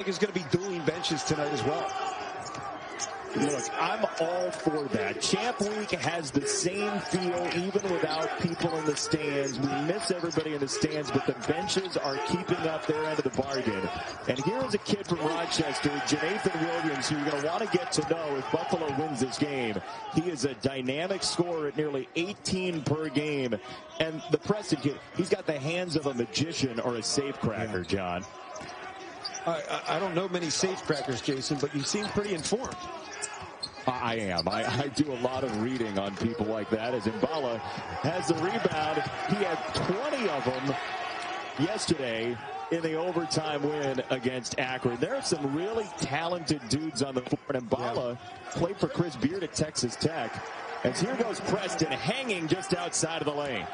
Is going to be dueling benches tonight as well. Look, I'm all for that. Champ Week has the same feel even without people in the stands. We miss everybody in the stands, but the benches are keeping up their end of the bargain. And here is a kid from Rochester, Janathan Williams, who you're going to want to get to know if Buffalo wins this game. He is a dynamic scorer at nearly 18 per game. And the Preston kid, he's got the hands of a magician or a safecracker, John. I don't know many safecrackers, Jason, but you seem pretty informed. I am. I do a lot of reading on people like that. As Mbala has the rebound, he had 20 of them yesterday in the overtime win against Akron. There are some really talented dudes on the floor. And Mbala played for Chris Beard at Texas Tech. As here goes Preston hanging just outside of the lane.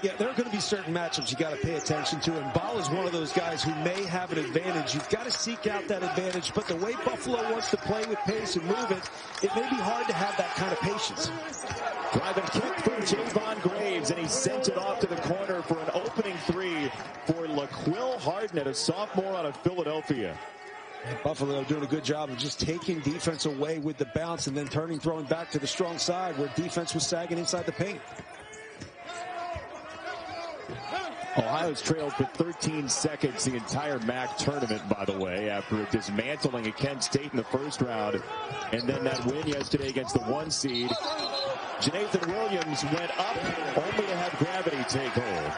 Yeah, there are going to be certain matchups you got to pay attention to, and Ball is one of those guys who may have an advantage. You've got to seek out that advantage, but the way Buffalo wants to play with pace and move it, it may be hard to have that kind of patience. Driving kick from Javon Graves, and he sent it off to the corner for an opening three for LaQuill Hardnett, a sophomore out of Philadelphia. Buffalo doing a good job of just taking defense away with the bounce and then throwing back to the strong side where defense was sagging inside the paint. Ohio's trailed for 13 seconds the entire MAC tournament, by the way, after dismantling at Kent State in the first round. And then that win yesterday against the 1 seed. Janathan Williams went up only to have gravity take hold.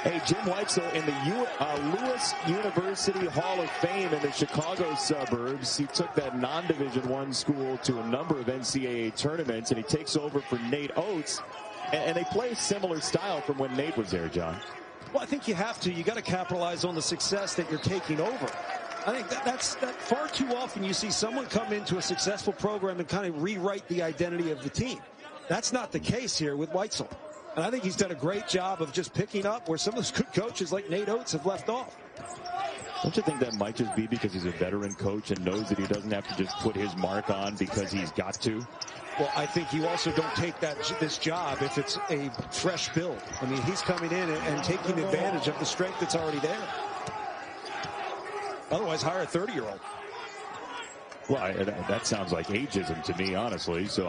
Hey, Jim Weitzel in the Lewis University Hall of Fame in the Chicago suburbs. He took that non-Division I school to a number of NCAA tournaments, and he takes over for Nate Oates. And they play a similar style from when Nate was there, John. Well, I think you have to. You got to capitalize on the success that you're taking over. I think that's far too often you see someone come into a successful program and kind of rewrite the identity of the team. That's not the case here with Weitzel. And I think he's done a great job of just picking up where some of those good coaches like Nate Oates have left off. Don't you think that might just be because he's a veteran coach and knows that he doesn't have to just put his mark on because he's got to? Well, I think you also don't take this job if it's a fresh build. I mean, he's coming in and taking advantage of the strength that's already there. Otherwise, hire a 30-year-old. Well, that sounds like ageism to me, honestly, so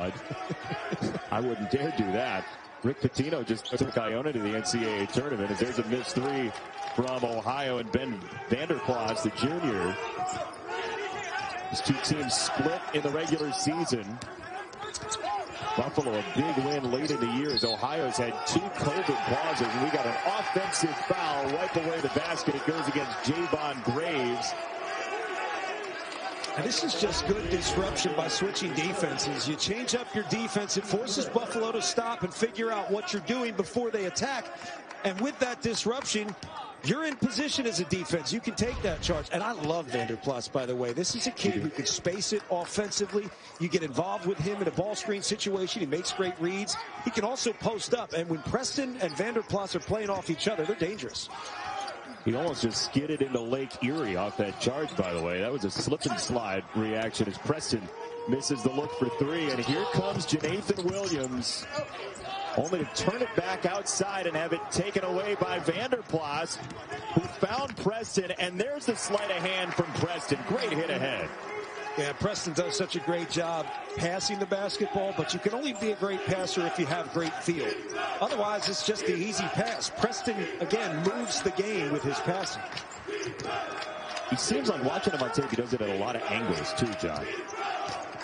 I wouldn't dare do that. Rick Pitino just took Iona to the NCAA tournament as there's a missed three from Ohio, and Ben Vanderplas, the junior. These two teams split in the regular season. Buffalo, a big win late in the year as Ohio's had 2 COVID pauses, and we got an offensive foul right away the basket. It goes against Javon Graves. And this is just good disruption by switching defenses. You change up your defense. It forces Buffalo to stop and figure out what you're doing before they attack. And with that disruption, you're in position as a defense. You can take that charge. And I love Vanderplas, by the way. This is a kid who can space it offensively. You get involved with him in a ball screen situation. He makes great reads. He can also post up. And when Preston and Vanderplas are playing off each other, they're dangerous. He almost just skidded into Lake Erie off that charge, by the way. That was a slip and slide reaction as Preston misses the look for 3. And here comes Janathan Williams, only to turn it back outside and have it taken away by Vanderplas, who found Preston. And there's the sleight of hand from Preston. Great hit ahead. Yeah, Preston does such a great job passing the basketball, but you can only be a great passer if you have great feel. Otherwise, it's just the easy pass. Preston, again, moves the game with his passing. He seems like, watching him on tape, he does it at a lot of angles, too, John.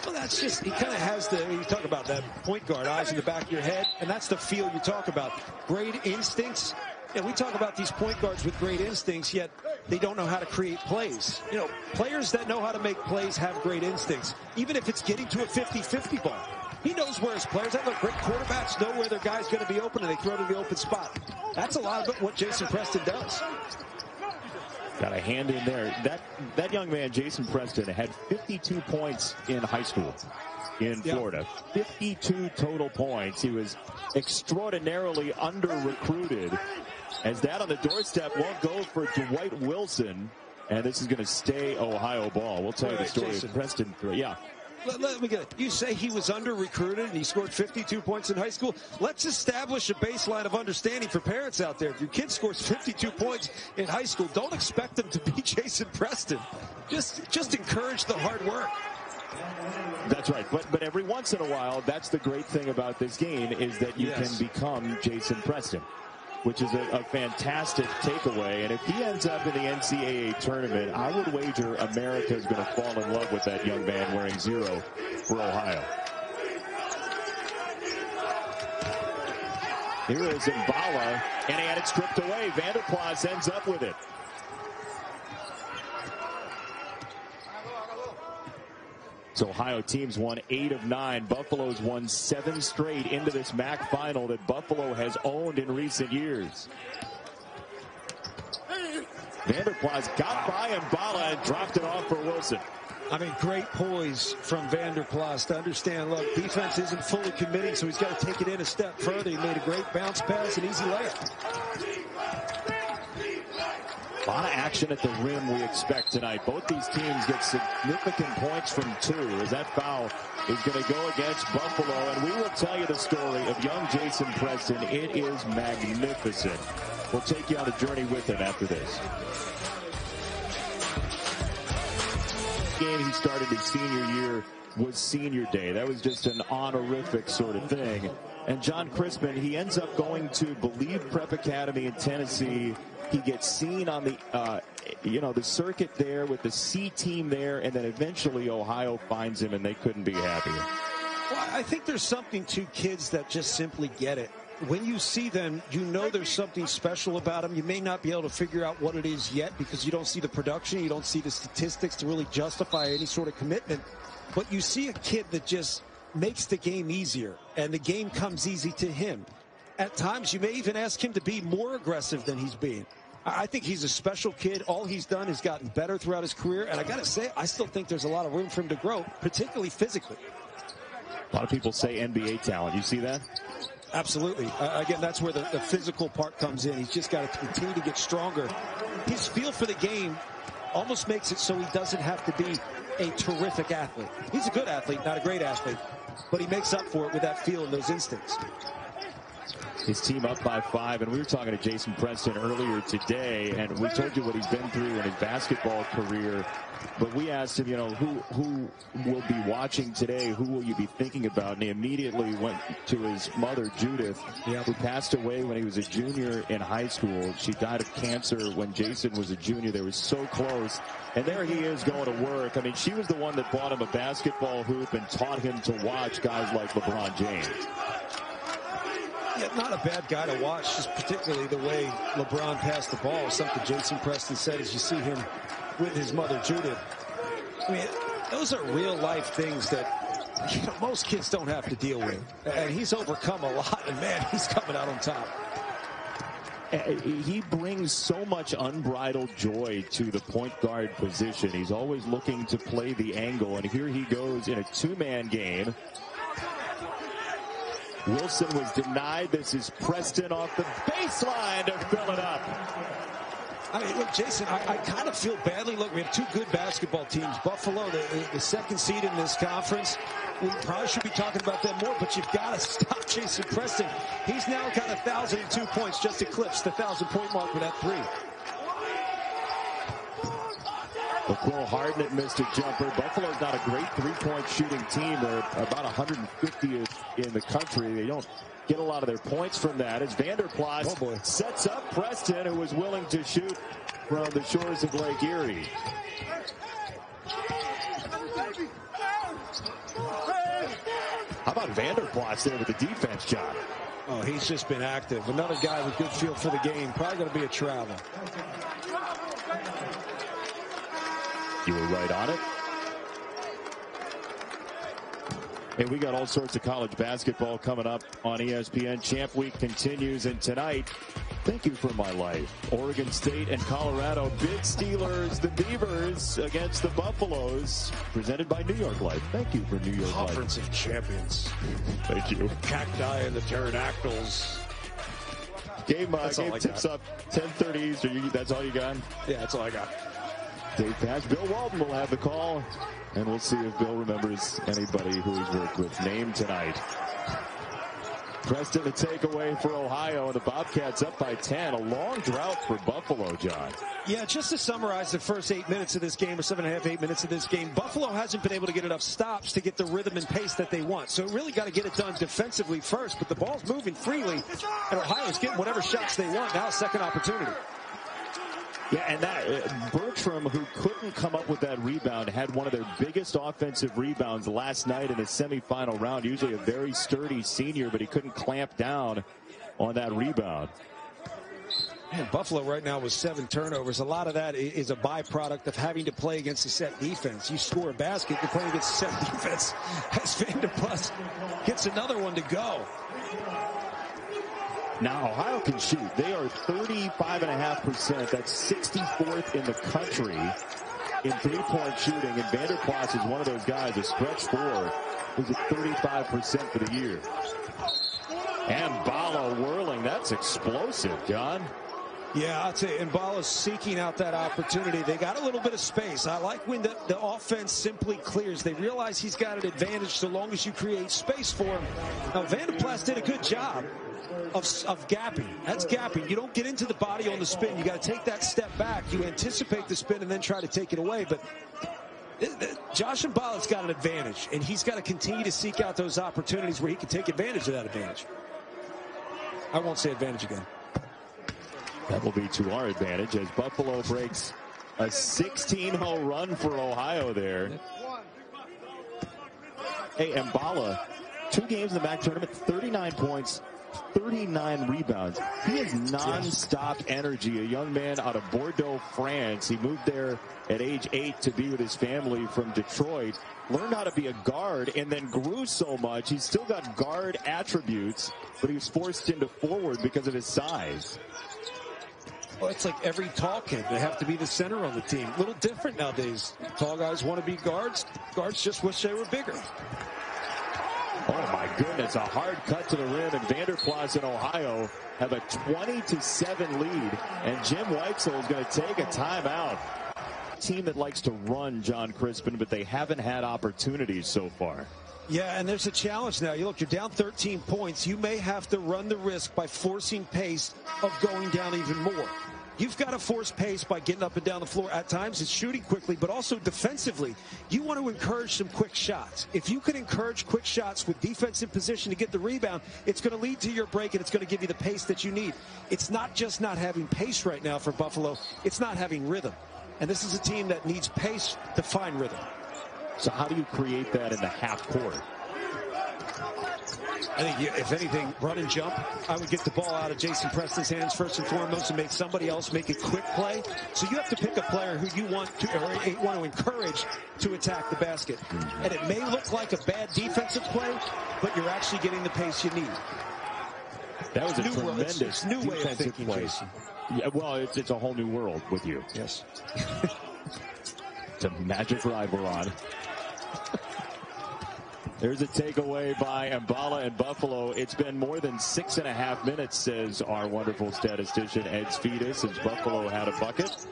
Well, that's just, he kind of has the, you talk about that point guard, eyes in the back of your head, and that's the feel you talk about. Great instincts. Yeah, we talk about these point guards with great instincts, yet they don't know how to create plays. You know, players that know how to make plays have great instincts, even if it's getting to a 50-50 ball. He knows where his players are. Great quarterbacks know where their guy's going to be open, and they throw to the open spot. That's a lot of what Jason Preston does. Got a hand in there. That young man, Jason Preston, had 52 points in high school in Florida. 52 total points. He was extraordinarily under-recruited. As that on the doorstep won't go for Dwight Wilson. And this is going to stay Ohio ball. We'll tell you the story Jason, of Preston. Yeah. let me get it. You say he was under-recruited and he scored 52 points in high school. Let's establish a baseline of understanding for parents out there. If your kid scores 52 points in high school, don't expect them to be Jason Preston. Just encourage the hard work. That's right. But every once in a while, that's the great thing about this game, is that you can become Jason Preston, which is a fantastic takeaway. And if he ends up in the NCAA tournament, I would wager America is going to fall in love with that young man wearing 0 for Ohio. Here is Mbala, and he had it stripped away. Vanderplas ends up with it. So Ohio teams won 8 of 9. Buffalo's won 7 straight into this MAC final that Buffalo has owned in recent years. Vanderplas got by Mbala and dropped it off for Wilson. I mean, great poise from Vanderplas to understand, look, defense isn't fully committing, so he's got to take it in a step further. He made a great bounce pass, an easy layup. A lot of action at the rim we expect tonight. Both these teams get significant points from 2 as that foul is going to go against Buffalo. And we will tell you the story of young Jason Preston. It is magnificent. We'll take you on a journey with him after this. Game he started his senior year was senior day. That was just an honorific sort of thing. And John Crispin, he ends up going to Believe Prep Academy in Tennessee. He gets seen on the, the circuit there with the C team there, and then eventually Ohio finds him, and they couldn't be happier. Well, I think there's something to kids that just simply get it. When you see them, you know there's something special about them. You may not be able to figure out what it is yet because you don't see the production, you don't see the statistics to really justify any sort of commitment. But you see a kid that just makes the game easier, and the game comes easy to him. At times, you may even ask him to be more aggressive than he's being. I think he's a special kid. All he's done is gotten better throughout his career. And I got to say, I still think there's a lot of room for him to grow, particularly physically. A lot of people say NBA talent. You see that? Absolutely. Again, that's where the physical part comes in. He's just got to continue to get stronger. His feel for the game almost makes it so he doesn't have to be a terrific athlete. He's a good athlete, not a great athlete, but he makes up for it with that feel and those instincts. His team up by 5, and we were talking to Jason Preston earlier today, and we told you what he's been through in his basketball career. But we asked him, who will be watching today? Who will you be thinking about? And he immediately went to his mother, Judith, who passed away when he was a junior in high school. She died of cancer when Jason was a junior. They were so close. And there he is going to work. I mean, she was the one that bought him a basketball hoop and taught him to watch guys like LeBron James. Yeah, not a bad guy to watch, just particularly the way LeBron passed the ball. Something Jason Preston said as you see him with his mother, Judith. I mean, those are real-life things that most kids don't have to deal with. And he's overcome a lot, and, man, he's coming out on top. He brings so much unbridled joy to the point guard position. He's always looking to play the angle, and here he goes in a 2-man game. Wilson was denied. This is Preston off the baseline to fill it up. I mean, look, Jason, I kind of feel badly. Look, we have 2 good basketball teams. Buffalo, the second seed in this conference. We probably should be talking about them more, but you've got to stop Jason Preston. He's now got 1,002 points, just eclipsed the 1,000-point mark with that 3. LaQuill Hardnett missed a jumper. Buffalo's not a great 3-point shooting team. They're about 150th in the country. They don't get a lot of their points from that. As Vanderplas sets up Preston, who was willing to shoot from the shores of Lake Erie. How about Vanderplas there with the defense job? Oh, he's just been active. Another guy with good feel for the game. Probably going to be a travel. You were right on it. And we got all sorts of college basketball coming up on ESPN. Champ Week continues, and tonight, thank you for my life. Oregon State and Colorado, big Steelers, the Beavers against the Buffaloes, presented by New York Life. Thank you for New York Life. Conference of Champions. Thank you. Cacti and the pterodactyls. Game tips up 10:30 Eastern. That's all you got? Yeah, that's all I got. Dave Pasch. Bill Walton will have the call, and we'll see if Bill remembers anybody who he's worked with named tonight. Preston, the takeaway for Ohio, and the Bobcats up by 10. A long drought for Buffalo, John. Yeah, just to summarize the first 8 minutes of this game, or 7.5, 8 minutes of this game, Buffalo hasn't been able to get enough stops to get the rhythm and pace that they want. So really got to get it done defensively first, but the ball's moving freely, and Ohio's getting whatever shots they want. Now, second opportunity. Yeah, and that Bertram, who couldn't come up with that rebound, had one of their biggest offensive rebounds last night in the semifinal round. Usually a very sturdy senior, but he couldn't clamp down on that rebound. Man, Buffalo right now with 7 turnovers. A lot of that is a byproduct of having to play against a set defense. You score a basket, you're playing against a set defense. As Vanderplas gets another one to go. Now, Ohio can shoot. They are 35.5%. That's 64th in the country in three-point shooting. And Vanderplas is one of those guys, a stretch 4, who's at 35% for the year. And Bala whirling. That's explosive, John. Yeah, I'll tell you, and Bala's seeking out that opportunity. They got a little bit of space. I like when the offense simply clears. They realize he's got an advantage so long as you create space for him. Now, Vanderplas did a good job of gapping. That's gapping. You don't get into the body on the spin. You got to take that step back. You anticipate the spin and then try to take it away. But Josh Mbala's got an advantage, and he's got to continue to seek out those opportunities where he can take advantage of that advantage. I won't say advantage again. That will be to our advantage as Buffalo breaks a 16-0 run for Ohio there. Hey, Mbala, 2 games in the MAC tournament, 39 points, 39 rebounds. He has non-stop energy. A young man out of Bordeaux, France. He moved there at age 8 to be with his family from Detroit. Learned how to be a guard and then grew so much. He's still got guard attributes, but he was forced into forward because of his size. Well, it's like every tall kid. They have to be the center on the team. A little different nowadays. Tall guys want to be guards. Guards just wish they were bigger. Oh, my goodness. A hard cut to the rim, and Vanderplas and Ohio have a 20-7 lead. And Jim Weitzel is going to take a timeout. Team that likes to run, John Crispin, but they haven't had opportunities so far. Yeah, and there's a challenge now. You look, you're down 13 points. You may have to run the risk by forcing pace of going down even more. You've got to force pace by getting up and down the floor. At times, it's shooting quickly, but also defensively. You want to encourage some quick shots. If you can encourage quick shots with defensive position to get the rebound, it's going to lead to your break, and it's going to give you the pace that you need. It's not just not having pace right now for Buffalo. It's not having rhythm. And this is a team that needs pace to find rhythm. So how do you create that in the half court? I think, if anything, run and jump. I would get the ball out of Jason Preston's hands first and foremost and make somebody else make a quick play. So you have to pick a player who you want to encourage to attack the basket. And it may look like a bad defensive play, but you're actually getting the pace you need. That was a tremendous it's new way of thinking, play. Jason. Yeah, well, it's a whole new world with you. Yes. It's a magic ride we're on. There's a takeaway by Mbala and Buffalo. It's been more than 6.5 minutes, says our wonderful statistician Ed Svedis, since Buffalo had a bucket.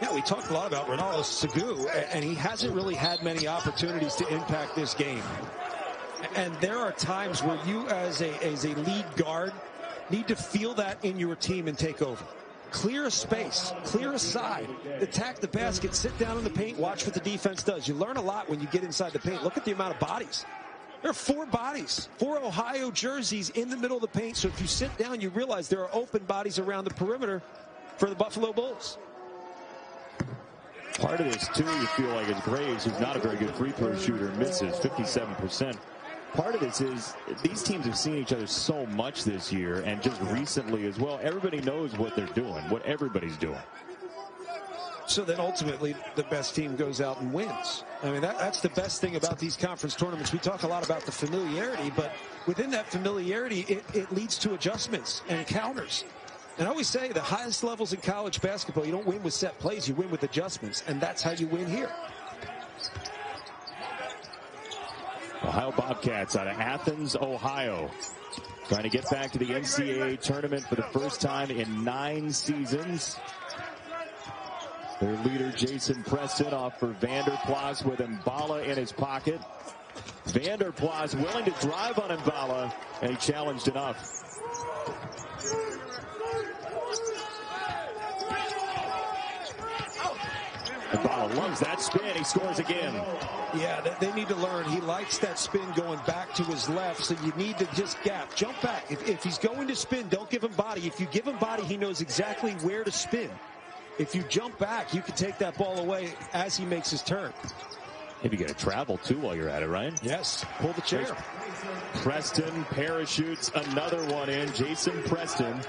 Yeah, we talked a lot about Ronaldo Segu, and he hasn't really had many opportunities to impact this game. And there are times where you, as a lead guard, need to feel that in your team and take over. Clear a space, clear a side, attack the basket, sit down in the paint, watch what the defense does. You learn a lot when you get inside the paint. Look at the amount of bodies. There are 4 bodies, 4 Ohio jerseys in the middle of the paint. So if you sit down, you realize there are open bodies around the perimeter for the Buffalo Bulls. Part of this, too, you feel like, is Graves, who's not a very good free throw shooter, misses 57%. Part of this is these teams have seen each other so much this year, and just recently as well. Everybody knows what they're doing, what everybody's doing. So then ultimately the best team goes out and wins. I mean, that's the best thing about these conference tournaments. We talk a lot about the familiarity, but within that familiarity, it leads to adjustments and counters. And I always say the highest levels in college basketball, you don't win with set plays, you win with adjustments, and that's how you win here. Ohio Bobcats out of Athens, Ohio. Trying to get back to the NCAA tournament for the first time in 9 seasons. Their leader, Jason Preston, off for Vanderplas with Mbala in his pocket. Vanderplas willing to drive on Mbala, and he challenged enough. Mbala loves that spin. He scores again. Yeah, they need to learn. He likes that spin going back to his left, so you need to just gap. Jump back. If he's going to spin, don't give him body. If you give him body, he knows exactly where to spin. If you jump back, you can take that ball away as he makes his turn. Maybe get a travel, too, while you're at it, Ryan. Yes, pull the chair. Preston parachutes another one in. Jason Preston,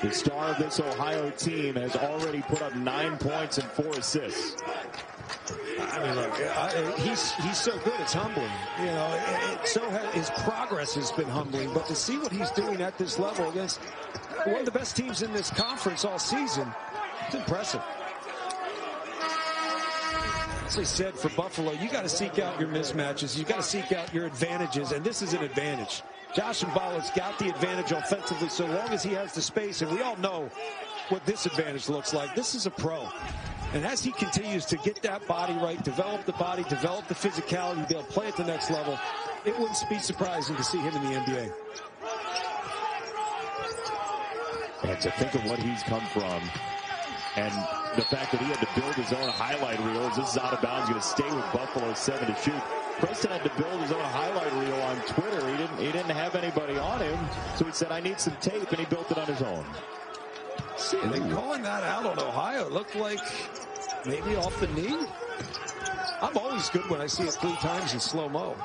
the star of this Ohio team, has already put up 9 points and 4 assists. I mean, look, he's so good, it's humbling. You know, his progress has been humbling, but to see what he's doing at this level against one of the best teams in this conference all season, it's impressive. As I said, for Buffalo, you got to seek out your mismatches. You got to seek out your advantages, and this is an advantage. Josh Mbala's got the advantage offensively so long as he has the space, and we all know what this advantage looks like. This is a pro. And as he continues to get that body right, develop the body, develop the physicality, be able to play at the next level, it wouldn't be surprising to see him in the NBA. And to think of what he's come from, and the fact that he had to build his own highlight reels. This is out of bounds, going to stay with Buffalo 7 to shoot. Preston had to build his own highlight reel on Twitter. He didn't have anybody on him, so he said, I need some tape, and he built it on his own. See, they calling that out on Ohio. It looked like maybe off the knee. I'm always good when I see it 3 times in slow-mo.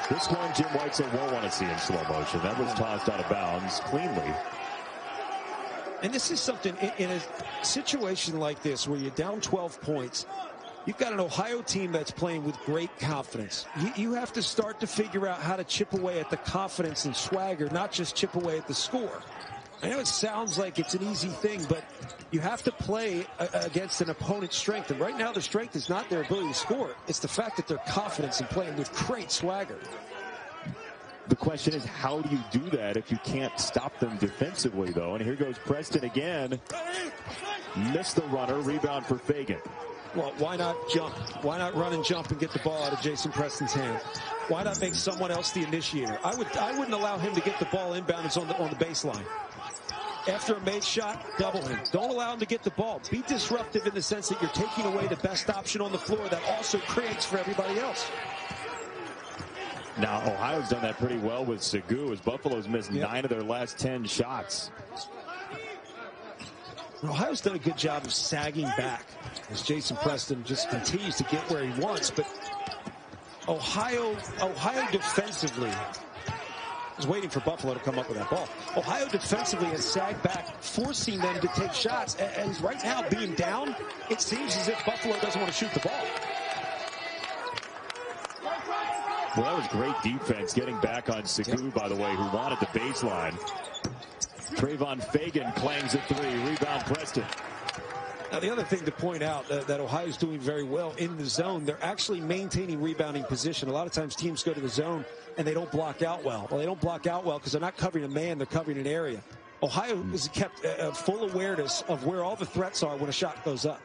This one, Jim Whitesell won't want to see in slow motion. That was tossed out of bounds cleanly. And this is something, in a situation like this where you're down 12 points, you've got an Ohio team that's playing with great confidence. You have to start to figure out how to chip away at the confidence and swagger, not just chip away at the score. I know it sounds like it's an easy thing, but you have to play against an opponent's strength. And right now, their strength is not their ability to score. It's the fact that they're confident and playing with great swagger. The question is, how do you do that if you can't stop them defensively, though? And here goes Preston again. Missed the runner. Rebound for Fagan. Well, why not jump? Why not run and jump and get the ball out of Jason Preston's hand? Why not make someone else the initiator? I wouldn't allow him to get the ball inbound on the baseline. After a made shot, double him. Don't allow him to get the ball. Be disruptive in the sense that you're taking away the best option on the floor that also creates for everybody else. Now, Ohio's done that pretty well with Segu, as Buffalo's missed 9 of their last 10 shots. Ohio's done a good job of sagging back as Jason Preston just continues to get where he wants. But Ohio defensively is waiting for Buffalo to come up with that ball. Ohio defensively has sagged back, forcing them to take shots. And right now, being down, it seems as if Buffalo doesn't want to shoot the ball. Well, that was great defense getting back on Segu, by the way, who wanted the baseline. Trayvon Fagan clangs a 3. Rebound Preston. Now, the other thing to point out that Ohio's doing very well in the zone, they're actually maintaining rebounding position. A lot of times teams go to the zone and they don't block out well. Well, they don't block out well because they're not covering a man, they're covering an area. Ohio has kept full awareness of where all the threats are when a shot goes up.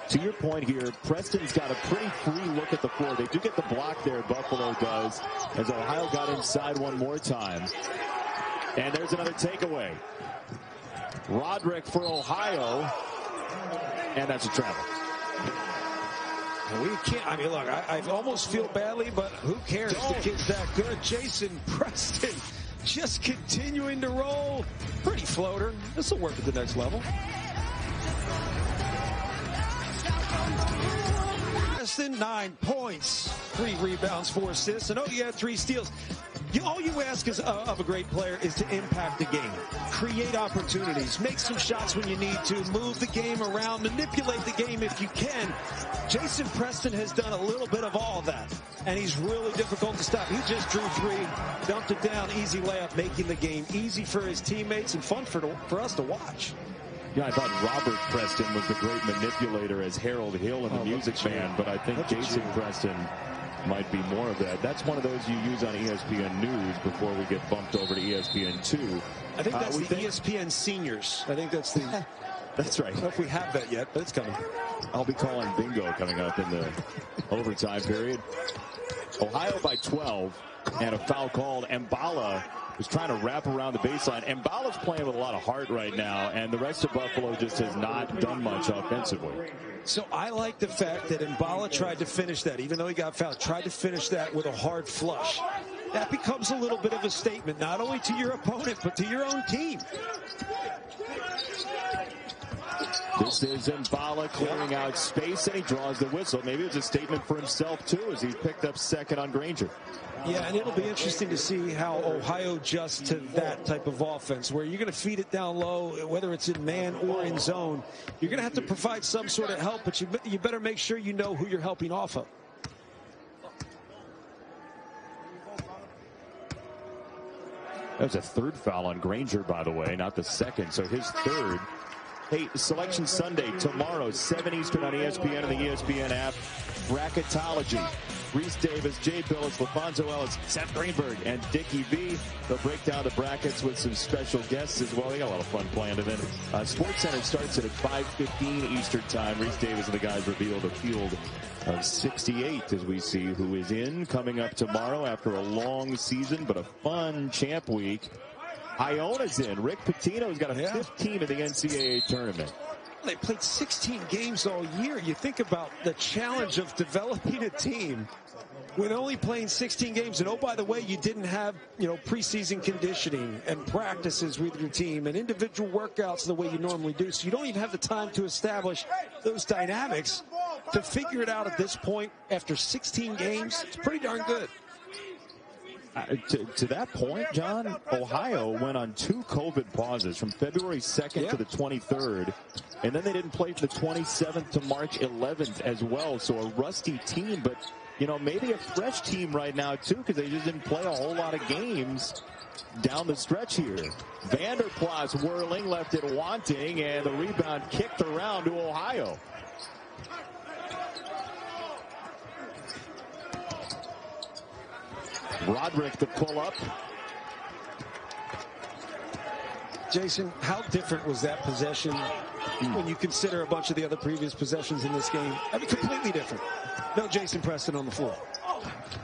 To your point here, Preston's got a pretty free look at the floor. They do get the block there, Buffalo does, as Ohio got inside one more time. And there's another takeaway. Roderick for Ohio, and that's a travel. We can't, I mean, look, I almost feel badly, but who cares? The kid's that good. Jason Preston just continuing to roll. Pretty floater. This will work at the next level. Preston, 9 points, 3 rebounds, 4 assists, and he had 3 steals. All you ask of a great player is to impact the game, create opportunities, make some shots when you need to, move the game around, manipulate the game if you can. Jason Preston has done a little bit of all of that, and he's really difficult to stop. He just drew 3, dumped it down, easy layup, making the game easy for his teammates and fun for us to watch. Yeah, I thought Robert Preston was the great manipulator as Harold Hill in the Music Man, but I think Jason Preston might be more of that. That's one of those you use on ESPN News before we get bumped over to ESPN2. I think that's the ESPN Seniors. I think that's the... That's right. I don't know if we have that yet, but it's coming. I'll be calling bingo coming up in the overtime period. Ohio by 12 and a foul called. Mbala was trying to wrap around the baseline. Mbala's playing with a lot of heart right now, and the rest of Buffalo just has not done much offensively. So I like the fact that Mbala tried to finish that, even though he got fouled, tried to finish that with a hard flush. That becomes a little bit of a statement, not only to your opponent, but to your own team. This is Mbala clearing out space, and he draws the whistle. Maybe it's a statement for himself, too, as he picked up second on Granger. Yeah, and it'll be interesting to see how Ohio adjusts to that type of offense, where you're going to feed it down low, whether it's in man or in zone. You're going to have to provide some sort of help, but you better make sure you know who you're helping off of. That was a third foul on Granger, by the way, not the second, so his third. Hey, Selection Sunday tomorrow, 7 Eastern on ESPN and the ESPN app. Bracketology. Reese Davis, Jay Billis, LaFonso Ellis, Seth Greenberg, and Dickie V. They'll break down the brackets with some special guests as well. They got a lot of fun planned. And then SportsCenter starts at 5:15 Eastern time. Reese Davis and the guys reveal the field of 68 as we see who is in coming up tomorrow after a long season, but a fun champ week. Iona's in. Rick Pitino's got a 15 in the NCAA tournament. They played 16 games all year. You think about the challenge of developing a team with only playing 16 games. And oh, by the way, you didn't have, preseason conditioning and practices with your team and individual workouts the way you normally do. So you don't even have the time to establish those dynamics. To figure it out at this point after 16 games, it's pretty darn good. To that point, John, Ohio went on 2 COVID pauses from February 2nd to the 23rd. And then they didn't play from the 27th to March 11th as well. So a rusty team, but, maybe a fresh team right now, too, because they just didn't play a whole lot of games down the stretch here. Vanderplas whirling, left it wanting, and the rebound kicked around to Ohio. Roderick to pull up. Jason, how different was that possession when you consider a bunch of the other previous possessions in this game? I mean, completely different. No Jason Preston on the floor.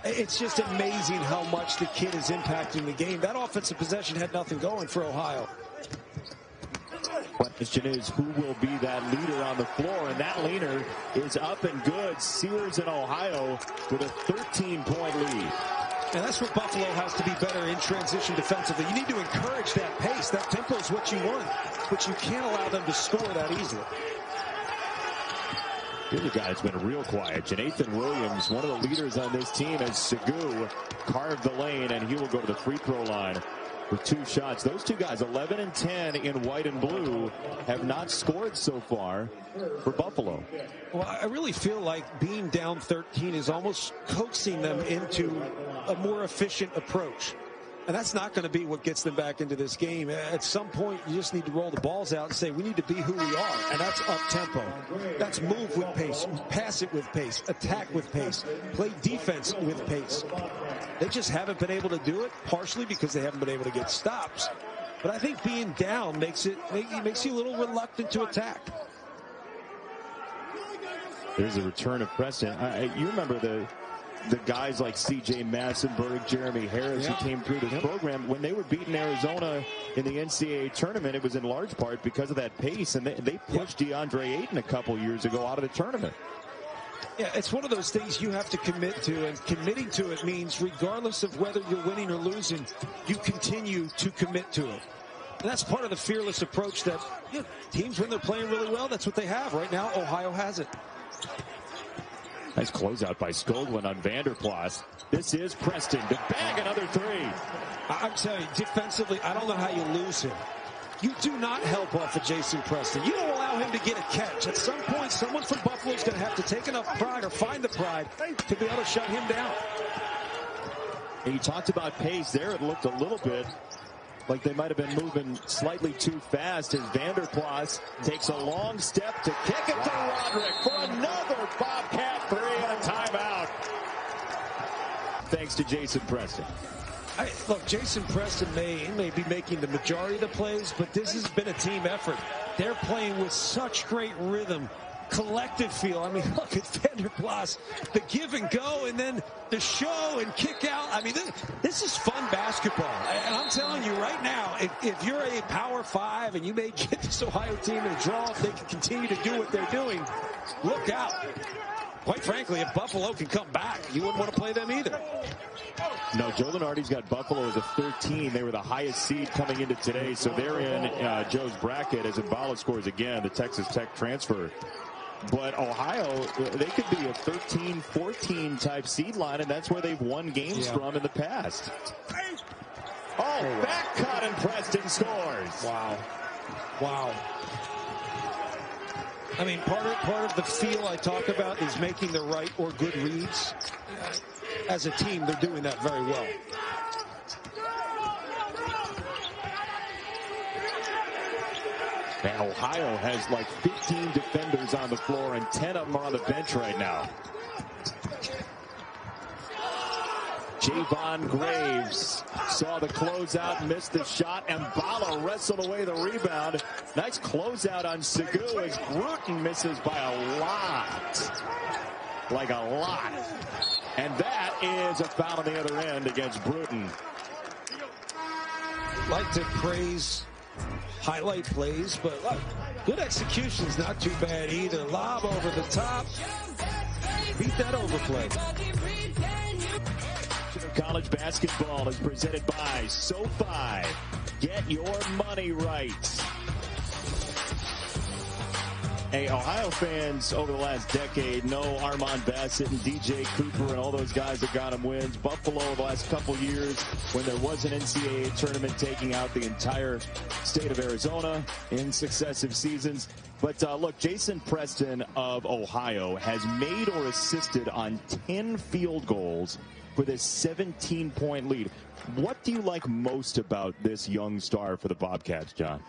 It's just amazing how much the kid is impacting the game. That offensive possession had nothing going for Ohio. Question is, who will be that leader on the floor? And that leader is up and good. Sears in Ohio with a 13-point lead. And that's where Buffalo has to be better in transition defensively. You need to encourage that pace. That tempo is what you want, but you can't allow them to score that easily. The other guy's been real quiet. Jonathan Williams, one of the leaders on this team, as Segu carved the lane, and he will go to the free throw line with 2 shots. Those 2 guys, 11 and 10 in white and blue, have not scored so far for Buffalo. Well, I really feel like being down 13 is almost coaxing them into a more efficient approach. And that's not going to be what gets them back into this game. At some point, you just need to roll the balls out and say, we need to be who we are. And that's up-tempo. That's move with pace, pass it with pace, attack with pace, play defense with pace. They just haven't been able to do it, partially because they haven't been able to get stops. But I think being down makes you a little reluctant to attack. There's a return of Preston. You remember the guys like C.J. Massenberg, Jeremy Harris, who came through this program. When they were beating Arizona in the NCAA tournament, it was in large part because of that pace, and they pushed DeAndre Ayton a couple years ago out of the tournament. Yeah, it's one of those things you have to commit to, and committing to it means regardless of whether you're winning or losing, you continue to commit to it. And that's part of the fearless approach that teams, when they're playing really well, that's what they have. Right now, Ohio has it. Nice closeout by Skoglund on Vanderplas. This is Preston to bag another 3. I'm telling you, defensively, I don't know how you lose him. You do not help off of Jason Preston. You don't allow him to get a catch. At some point, someone from Buffalo is going to have to take enough pride or find the pride to be able to shut him down. And you talked about pace there. It looked a little bit like they might have been moving slightly too fast as Vanderplas takes a long step to kick it to Roderick for another Bobcat 3 and a timeout. thanks to Jason Preston. Look, Jason Preston may be making the majority of the plays, but this has been a team effort. They're playing with such great rhythm, collective feel. I mean, look at Vanderplas, the give and go, and then the show and kick out. I mean, this is fun basketball. And I'm telling you right now, if you're a Power 5 and you may get this Ohio team in a draw, if they can continue to do what they're doing, look out. Quite frankly, if Buffalo can come back, you wouldn't want to play them either. No, Joe Lunardi's got Buffalo as a 13. They were the highest seed coming into today, so they're in Joe's bracket as Mbala scores again, the Texas Tech transfer. But Ohio, they could be a 13-14 type seed line, and that's where they've won games from in the past. Oh, back cut, and Preston scores. Wow. Wow. I mean, part of the feel I talk about is making the right or good reads. As a team, they're doing that very well. Man, Ohio has like 15 defenders on the floor, and 10 of them are on the bench right now. Javon Graves saw the closeout, missed the shot, and Mbala wrestled away the rebound. Nice closeout on Segu as Bruton misses by a lot. Like a lot. And that is a foul on the other end against Bruton. Like to praise highlight plays, but look, good execution's not too bad either. Lob over the top. Beat that overplay. College basketball is presented by SoFi. Get your money right. Hey, Ohio fans over the last decade know Armand Bassett and DJ Cooper and all those guys that got him wins. Buffalo the last couple years when there was an NCAA tournament taking out the entire state of Arizona in successive seasons. But look, Jason Preston of Ohio has made or assisted on 10 field goals for this 17-point lead. What do you like most about this young star for the Bobcats, John?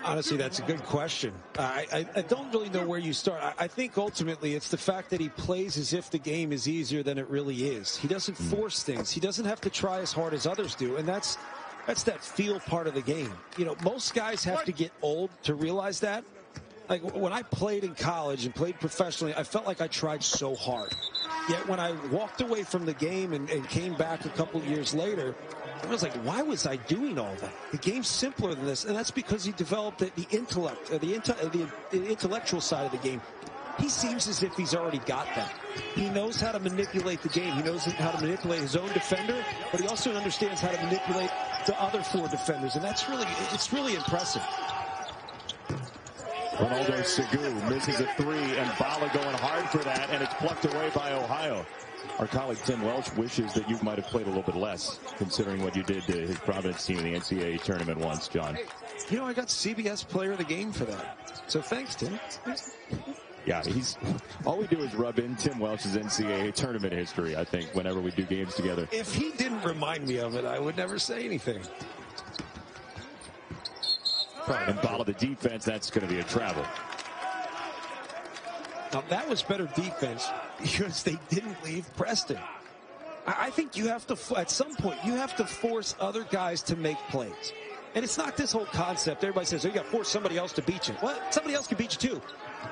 Honestly, that's a good question. I don't really know where you start. I think ultimately it's the fact that he plays as if the game is easier than it really is. He doesn't force things. He doesn't have to try as hard as others do, and that's that feel part of the game. You know, most guys have to get old to realize that. Like when I played in college and played professionally, I felt like I tried so hard. Yet when I walked away from the game and came back a couple years later, I was like, why was I doing all that? The game's simpler than this, and that's because he developed the intellect, the intellectual side of the game. He seems as if he's already got that. He knows how to manipulate the game. He knows how to manipulate his own defender, but he also understands how to manipulate the other 4 defenders, and it's really impressive. Ronaldo Segu misses a 3, and Mbala going hard for that, and it's plucked away by Ohio. Our colleague Tim Welch wishes that you might have played a little bit less, considering what you did to his Providence team in the NCAA tournament once, John. You know, I got CBS Player of the Game for that. So thanks, Tim. Yeah, all we do is rub in Tim Welch's NCAA tournament history, I think, whenever we do games together. If he didn't remind me of it, I would never say anything. And Mbala the defense, that's going to be a travel. Now, that was better defense because they didn't leave Preston. I think you have to, at some point, you have to force other guys to make plays. And it's not this whole concept. Everybody says, oh, you got to force somebody else to beat you. Well, somebody else can beat you too.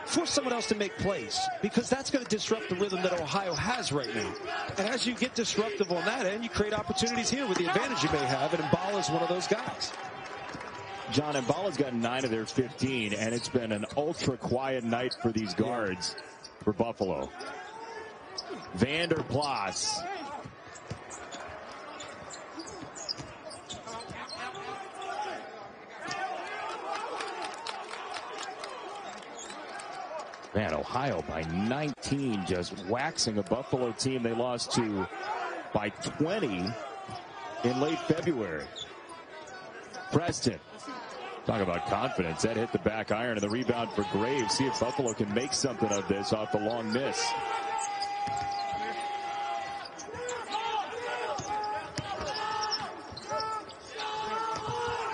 Force someone else to make plays because that's going to disrupt the rhythm that Ohio has right now. And as you get disruptive on that end, you create opportunities here with the advantage you may have, and Mbala is one of those guys. John, Mbala's got 9 of their 15, and it's been an ultra-quiet night for these guards for Buffalo. Vanderplas. Man, Ohio by 19, just waxing a Buffalo team they lost to by 20 in late February. Preston. Talk about confidence. That hit the back iron and the rebound for Graves. See if Buffalo can make something of this off the long miss.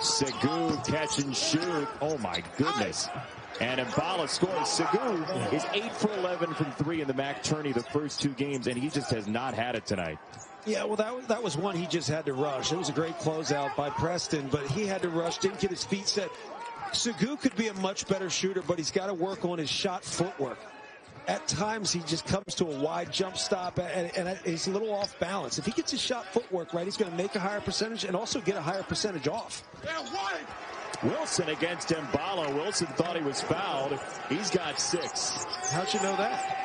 Segu catch and shoot. Oh my goodness. And Mbala scores. Segu is 8 for 11 from 3 in the MAC tourney the first 2 games, and he just has not had it tonight. Yeah, well, that was one he just had to rush. It was a great closeout by Preston, but he had to rush, didn't get his feet set. Sugu could be a much better shooter, but he's got to work on his shot footwork. At times, he just comes to a wide jump stop, and he's a little off balance. If he gets his shot footwork right, he's going to make a higher percentage and also get a higher percentage off. Wilson against Mballa. Wilson thought he was fouled. He's got 6. How'd you know that?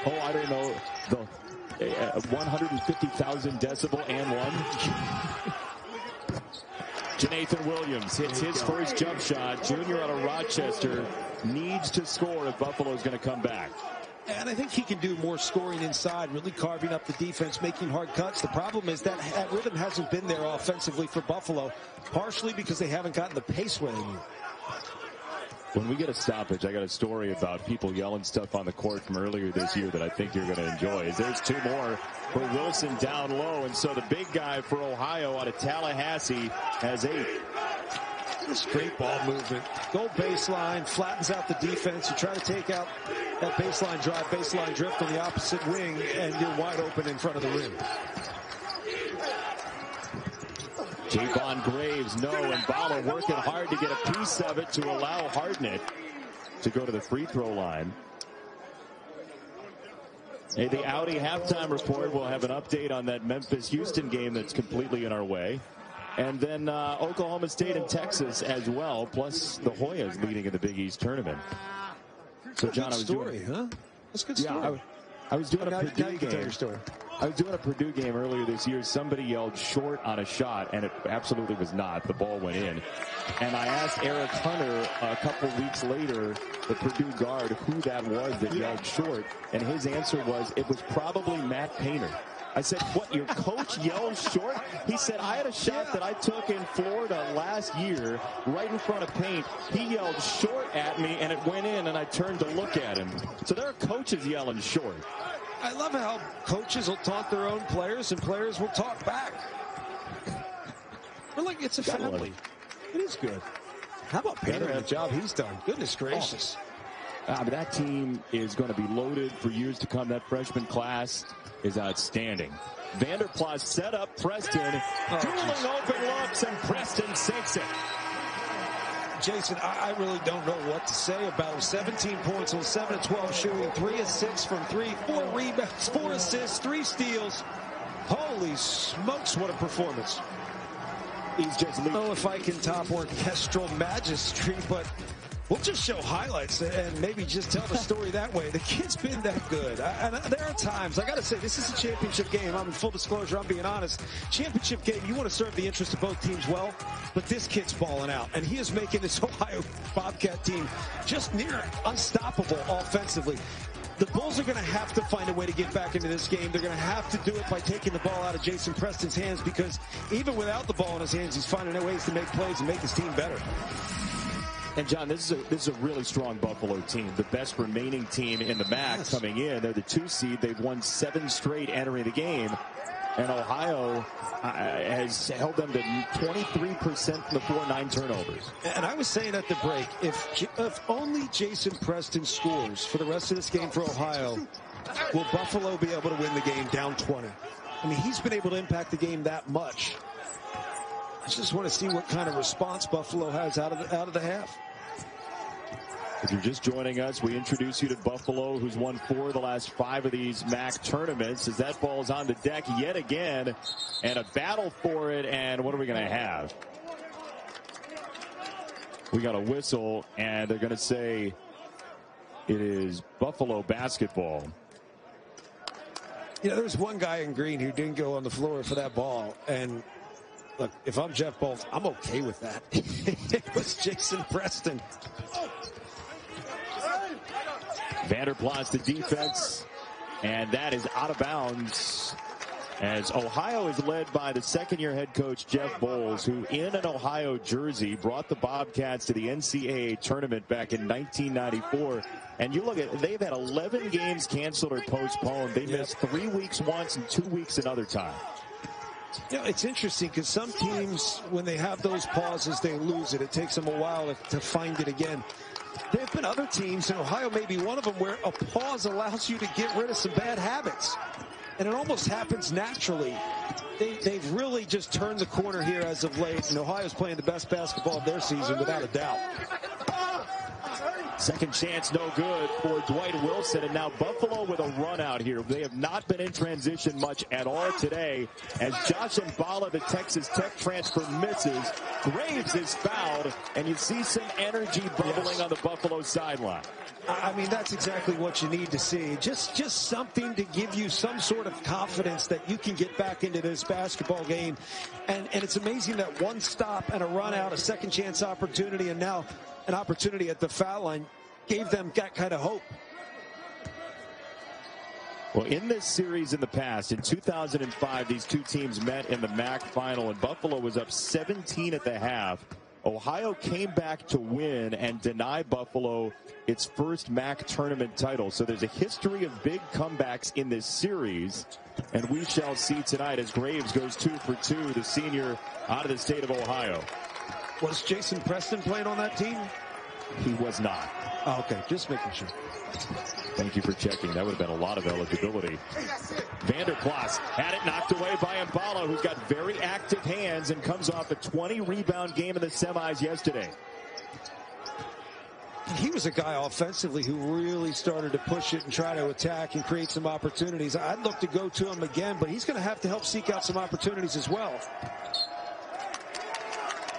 Oh, I don't know. The 150,000 decibel and one. Jonathan Williams hits his first jump shot. Junior out of Rochester needs to score if Buffalo's going to come back. And I think he can do more scoring inside, really carving up the defense, making hard cuts. The problem is that rhythm hasn't been there offensively for Buffalo, partially because they haven't gotten the pace where they need. When we get a stoppage, I got a story about people yelling stuff on the court from earlier this year that I think you're going to enjoy. There's 2 more for Wilson down low, and so the big guy for Ohio out of Tallahassee has 8. Straight ball movement. Go baseline, flattens out the defense. You try to take out that baseline drive, baseline drift on the opposite wing, and you're wide open in front of the rim. Javon Graves, no, and Mballa working hard to get a piece of it to allow Hardnett to go to the free throw line. Hey, the Audi halftime report will have an update on that Memphis-Houston game that's completely in our way. And then Oklahoma State and Texas as well, plus the Hoyas leading in the Big East tournament. So, John, That's a good story. Yeah, I was doing a Purdue game. Tell your story. I was doing a Purdue game earlier this year. Somebody yelled short on a shot, and it absolutely was not. The ball went in. And I asked Eric Hunter a couple weeks later, the Purdue guard, who that was that yelled short. And his answer was, it was probably Matt Painter. I said, what, your coach yelled short? He said, I had a shot that I took in Florida last year right in front of paint. He yelled short at me, and it went in, and I turned to look at him. So there are coaches yelling short. I love how coaches will taunt their own players, and players will talk back. We're like, it's a family. It is good. How about Painter and the job he's done? Goodness gracious. But that team is going to be loaded for years to come. That freshman class is outstanding. Vanderplas set up Preston. Dueling open looks, and Preston sinks it. Jason, I really don't know what to say about him. 17 points on 7 of 12 shooting, 3 of 6 from 3, 4 rebounds, 4 assists, 3 steals. Holy smokes, what a performance. He's just I don't know if I can top orchestral magistry, but we'll just show highlights and maybe just tell the story that way. The kid's been that good. And there are times, I got to say, this is a championship game. I'm in full disclosure, I'm being honest. Championship game, you want to serve the interest of both teams well, but this kid's balling out. And he is making this Ohio Bobcat team just near unstoppable offensively. The Bulls are going to have to find a way to get back into this game. They're going to have to do it by taking the ball out of Jason Preston's hands, because even without the ball in his hands, he's finding ways to make plays and make his team better. And, John, this is a really strong Buffalo team. The best remaining team in the MAC coming in. They're the 2 seed. They've won 7 straight entering the game. And Ohio has held them to 23% from the floor, 9 turnovers. And I was saying at the break, if only Jason Preston scores for the rest of this game for Ohio, will Buffalo be able to win the game down 20? I mean, he's been able to impact the game that much. I just want to see what kind of response Buffalo has out of the half. If you're just joining us, we introduce you to Buffalo, who's won 4 of the last 5 of these MAC tournaments, as that ball's on the deck yet again, and a battle for it. And what are we going to have? We got a whistle, and they're going to say it is Buffalo basketball. You know, there's one guy in green who didn't go on the floor for that ball, and look, if I'm Jeff Bolt, I'm okay with that. It was Jason Preston. Vanderplas the defense, and that is out of bounds, as Ohio is led by the second-year head coach Jeff Bowles, who in an Ohio jersey brought the Bobcats to the NCAA tournament back in 1994. And you look at, they've had 11 games canceled or postponed. They missed 3 weeks once and 2 weeks another time. You know, it's interesting because some teams, when they have those pauses, they lose it. It takes them a while to find it again. There have been other teams, and Ohio may be one of them, where a pause allows you to get rid of some bad habits. and it almost happens naturally. They've really just turned the corner here as of late, and Ohio's playing the best basketball of their season without a doubt. Second chance, no good for Dwight Wilson. And now Buffalo with a run out here. They have not been in transition much at all today. As Josh Mballa, the Texas Tech transfer, misses, Graves is fouled, and you see some energy bubbling on the Buffalo sideline. I mean, that's exactly what you need to see. Just something to give you some sort of confidence that you can get back into this basketball game. And it's amazing that one stop and a run out, a second chance opportunity, and now an opportunity at the foul line gave them that kind of hope. Well, in this series in the past, in 2005, these two teams met in the MAC final, and Buffalo was up 17 at the half. Ohio came back to win and deny Buffalo its first MAC tournament title. So there's a history of big comebacks in this series, and we shall see tonight as Graves goes 2 for 2, the senior out of the state of Ohio. Was Jason Preston playing on that team? He was not. Oh, okay, just making sure. Thank you for checking. That would have been a lot of eligibility. Vanderplas had it knocked away by Mballa, who's got very active hands and comes off a 20-rebound game in the semis yesterday. He was a guy offensively who really started to push it and try to attack and create some opportunities. I'd look to go to him again, but he's going to have to help seek out some opportunities as well.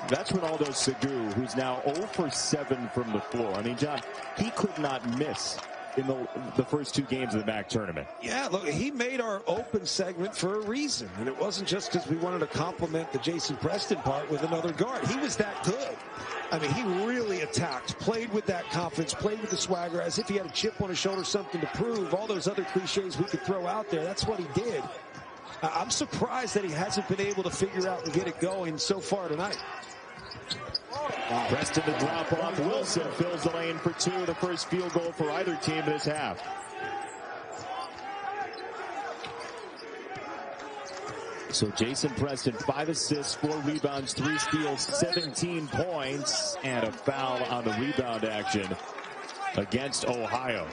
That's Ronaldo Segu, who's now 0 for 7 from the floor. I mean, John, he could not miss in the first two games of the MAC tournament. Yeah, look, he made our open segment for a reason. And it wasn't just because we wanted to compliment the Jason Preston part with another guard. He was that good. I mean, he really attacked, played with that confidence, played with the swagger, as if he had a chip on his shoulder, something to prove. All those other cliches we could throw out there, that's what he did. I'm surprised that he hasn't been able to figure out and get it going so far tonight. Preston to drop off. Wilson fills the lane for 2, the first field goal for either team this half. So Jason Preston, 5 assists, 4 rebounds, 3 steals, 17 points, and a foul on the rebound action against Ohio.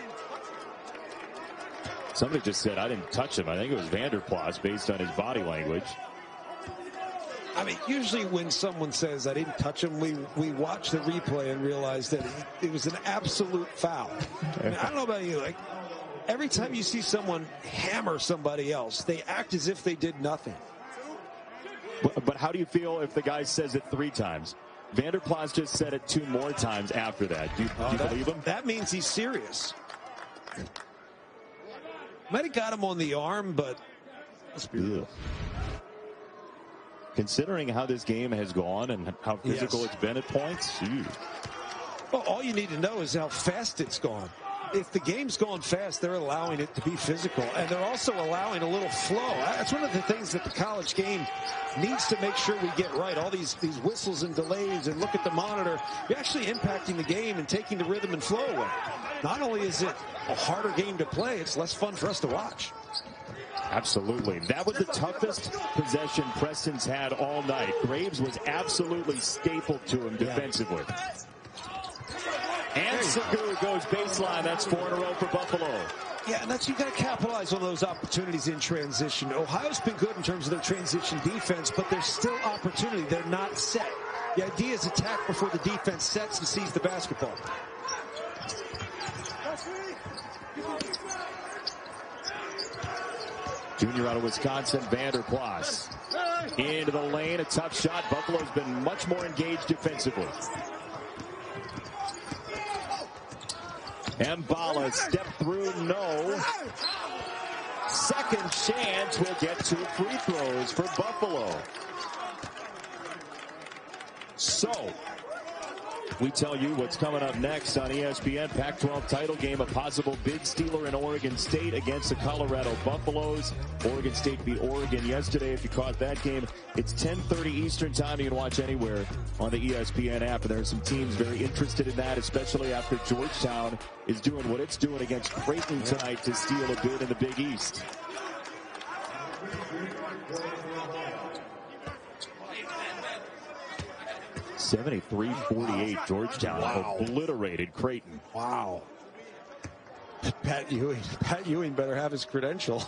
Somebody just said, I didn't touch him. I think it was Vanderplas based on his body language. I mean, usually when someone says I didn't touch him, we watch the replay and realize that it was an absolute foul. I mean, I don't know about you, like every time you see someone hammer somebody else, they act as if they did nothing. But how do you feel if the guy says it 3 times? Vanderplas just said it 2 more times after that. Do you believe him? That means he's serious. Might have got him on the arm, but let's be real. Considering how this game has gone and how physical it's been at points. Well, all you need to know is how fast it's gone. If the game's going fast, they're allowing it to be physical, and they're also allowing a little flow. That's one of the things that the college game needs to make sure we get right. All these whistles and delays, and look at the monitor. You're actually impacting the game and taking the rhythm and flow away. Not only is it a harder game to play, it's less fun for us to watch. Absolutely. That was the toughest possession Preston's had all night. Graves was absolutely stapled to him defensively. And Segu goes baseline. That's 4 in a row for Buffalo. Yeah, and that's, you got to capitalize on those opportunities in transition. Ohio's been good in terms of their transition defense, but there's still opportunity. They're not set. The idea is attack before the defense sets and sees the basketball. Junior out of Wisconsin, Vanderplas. Into the lane, a tough shot. Buffalo's been much more engaged defensively. Mballa, step through, no. Second chance, will get 2 free throws for Buffalo. So, we tell you what's coming up next on ESPN. Pac-12 title game, a possible bid stealer in Oregon State against the Colorado Buffaloes. Oregon State beat Oregon yesterday. If you caught that game, it's 10:30 Eastern time. You can watch anywhere on the ESPN app. And there are some teams very interested in that, especially after Georgetown is doing what it's doing against Creighton tonight to steal a bid in the Big East. (73-48) Georgetown obliterated Creighton. Wow. Pat Ewing better have his credential.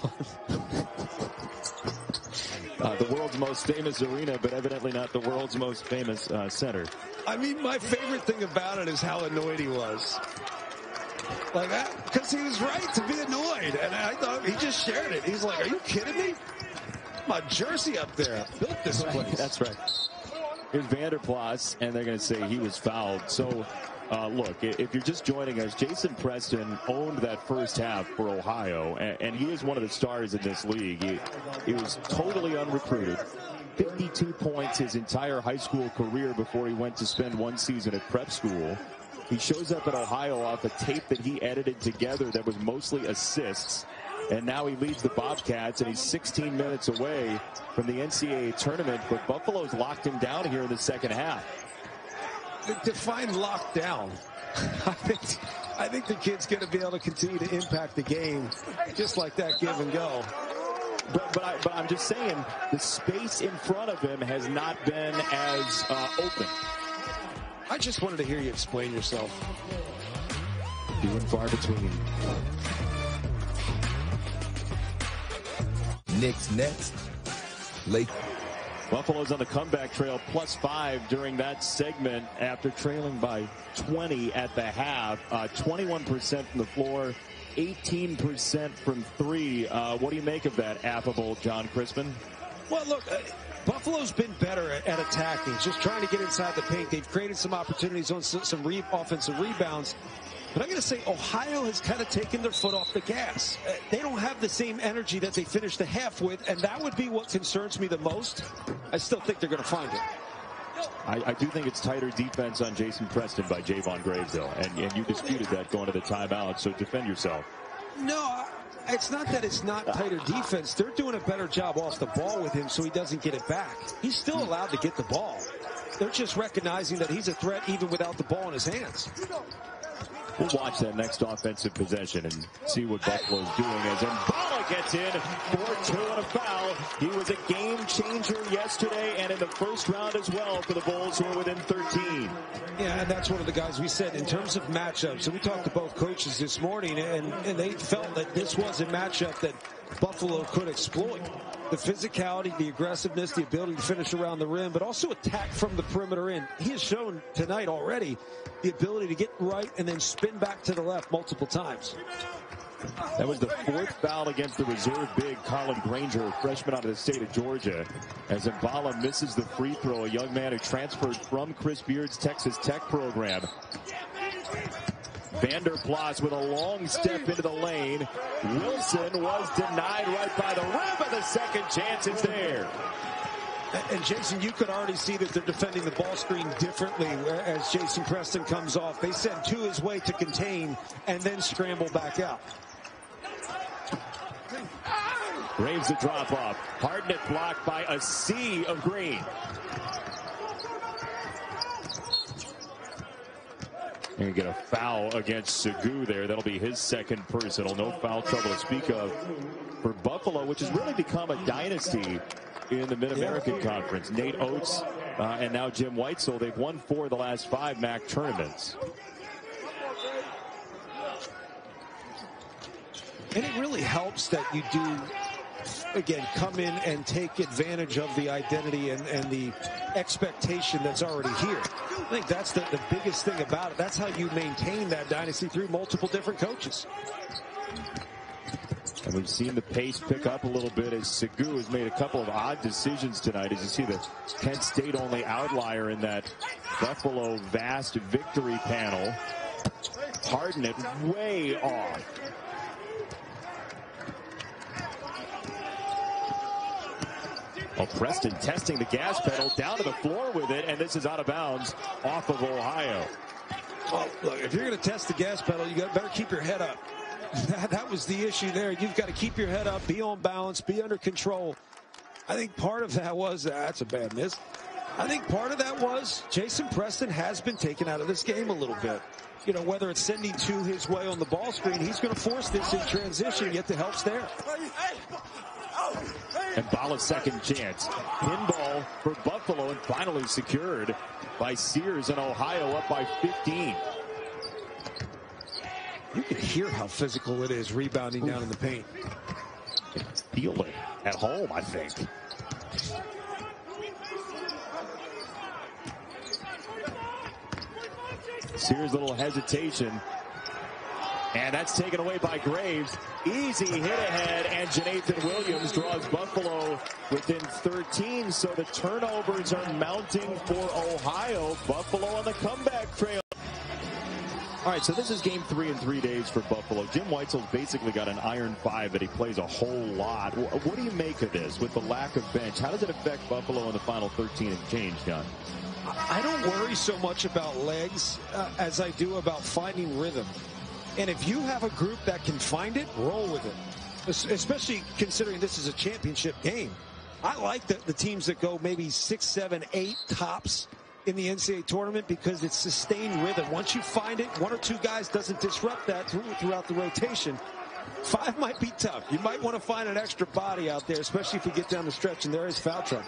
The world's most famous arena, but evidently not the world's most famous center. I mean, my favorite thing about it is how annoyed he was. Like, because he was right to be annoyed. And I thought he just shared it. He's like, are you kidding me? My jersey up there. I built this place. That's right. Here's Vanderplas, and they're going to say he was fouled. So, look, if you're just joining us, Jason Preston owned that first half for Ohio, and he is one of the stars in this league. He was totally unrecruited. 52 points his entire high school career before he went to spend one season at prep school. He shows up at Ohio off a tape that he edited together that was mostly assists. And now he leads the Bobcats, and he's 16 minutes away from the NCAA tournament. But Buffalo's locked him down here in the second half. Define lockdown. I think the kid's going to be able to continue to impact the game just like that give and go. But I'm just saying the space in front of him has not been as open. I just wanted to hear you explain yourself. Few and far between. Knicks next. Lake. Buffalo's on the comeback trail, +5 during that segment after trailing by 20 at the half. 21% from the floor, 18% from three. What do you make of that, affable John Crispin? Well, look, Buffalo's been better at attacking, just trying to get inside the paint. They've created some opportunities on some offensive rebounds. But I'm going to say Ohio has kind of taken their foot off the gas. They don't have the same energy that they finished the half with, and that would be what concerns me the most. I still think they're going to find it. I do think it's tighter defense on Jason Preston by Javon Graves, though, and you disputed that going to the timeout, so defend yourself. No, it's not that it's not tighter defense. They're doing a better job off the ball with him so he doesn't get it back. He's still allowed to get the ball. They're just recognizing that he's a threat even without the ball in his hands. We'll watch that next offensive possession and see what Buffalo's doing as Mballa gets in for 2 and a foul. He was a game changer yesterday and in the first round as well for the Bulls, who are within 13. Yeah, and that's one of the guys we said in terms of matchups. So we talked to both coaches this morning, and they felt that this was a matchup that Buffalo could exploit. The physicality, the aggressiveness, the ability to finish around the rim, but also attack from the perimeter in. He has shown tonight already the ability to get right and then spin back to the left multiple times. That was the 4th foul against the reserve big Colin Granger, a freshman out of the state of Georgia, as Mballa misses the free throw, a young man who transferred from Chris Beard's Texas Tech program. Vanderplas with a long step into the lane. Wilson was denied right by the rim, but the second chance is there. And Jason, you could already see that they're defending the ball screen differently as Jason Preston comes off. They send 2 his way to contain and then scramble back out. Graves a drop off. Hardnett blocked by a sea of Green. And you get a foul against Segu there. That'll be his second personal. No foul trouble to speak of for Buffalo, which has really become a dynasty in the Mid-American Conference. Nate Oates and now Jim Whitesell. They've won 4 of the last 5 MAC tournaments. And it really helps that you do, again, come in and take advantage of the identity and the expectation that's already here. I think that's the biggest thing about it. That's how you maintain that dynasty through multiple different coaches. And we've seen the pace pick up a little bit as Segu has made a couple of odd decisions tonight. As you see the Kent State only outlier in that Buffalo vast victory panel. Hardnett way off. Well, Preston testing the gas pedal down to the floor with it, and this is out of bounds off of Ohio. Well, look, if you're going to test the gas pedal, you better keep your head up. That was the issue there. You've got to keep your head up, be on balance, be under control. I think part of that was, that's a bad miss. I think part of that was Jason Preston has been taken out of this game a little bit. You know, whether it's sending 2 his way on the ball screen, he's going to force this in transition, yet the help's there. And Mbala's second chance. Pinball for Buffalo and finally secured by Sears in Ohio, up by 15. You can hear how physical it is rebounding down in the paint. Feel it at home, I think. Here's a little hesitation. And that's taken away by Graves. Easy hit ahead, and Jonathan Williams draws Buffalo within 13. So the turnovers are mounting for Ohio. Buffalo on the comeback trail. All right, so this is game 3 in 3 days for Buffalo. Jim Weitzel's basically got an iron 5 that he plays a whole lot. What do you make of this with the lack of bench? How does it affect Buffalo in the final 13 and change, John? I don't worry so much about legs as I do about finding rhythm. And if you have a group that can find it, roll with it. Especially considering this is a championship game. I like the teams that go maybe 6, 7, 8 tops in the NCAA tournament because it's sustained rhythm. Once you find it, 1 or 2 guys doesn't disrupt that throughout the rotation. 5 might be tough. You might want to find an extra body out there, especially if you get down the stretch and there is foul trouble.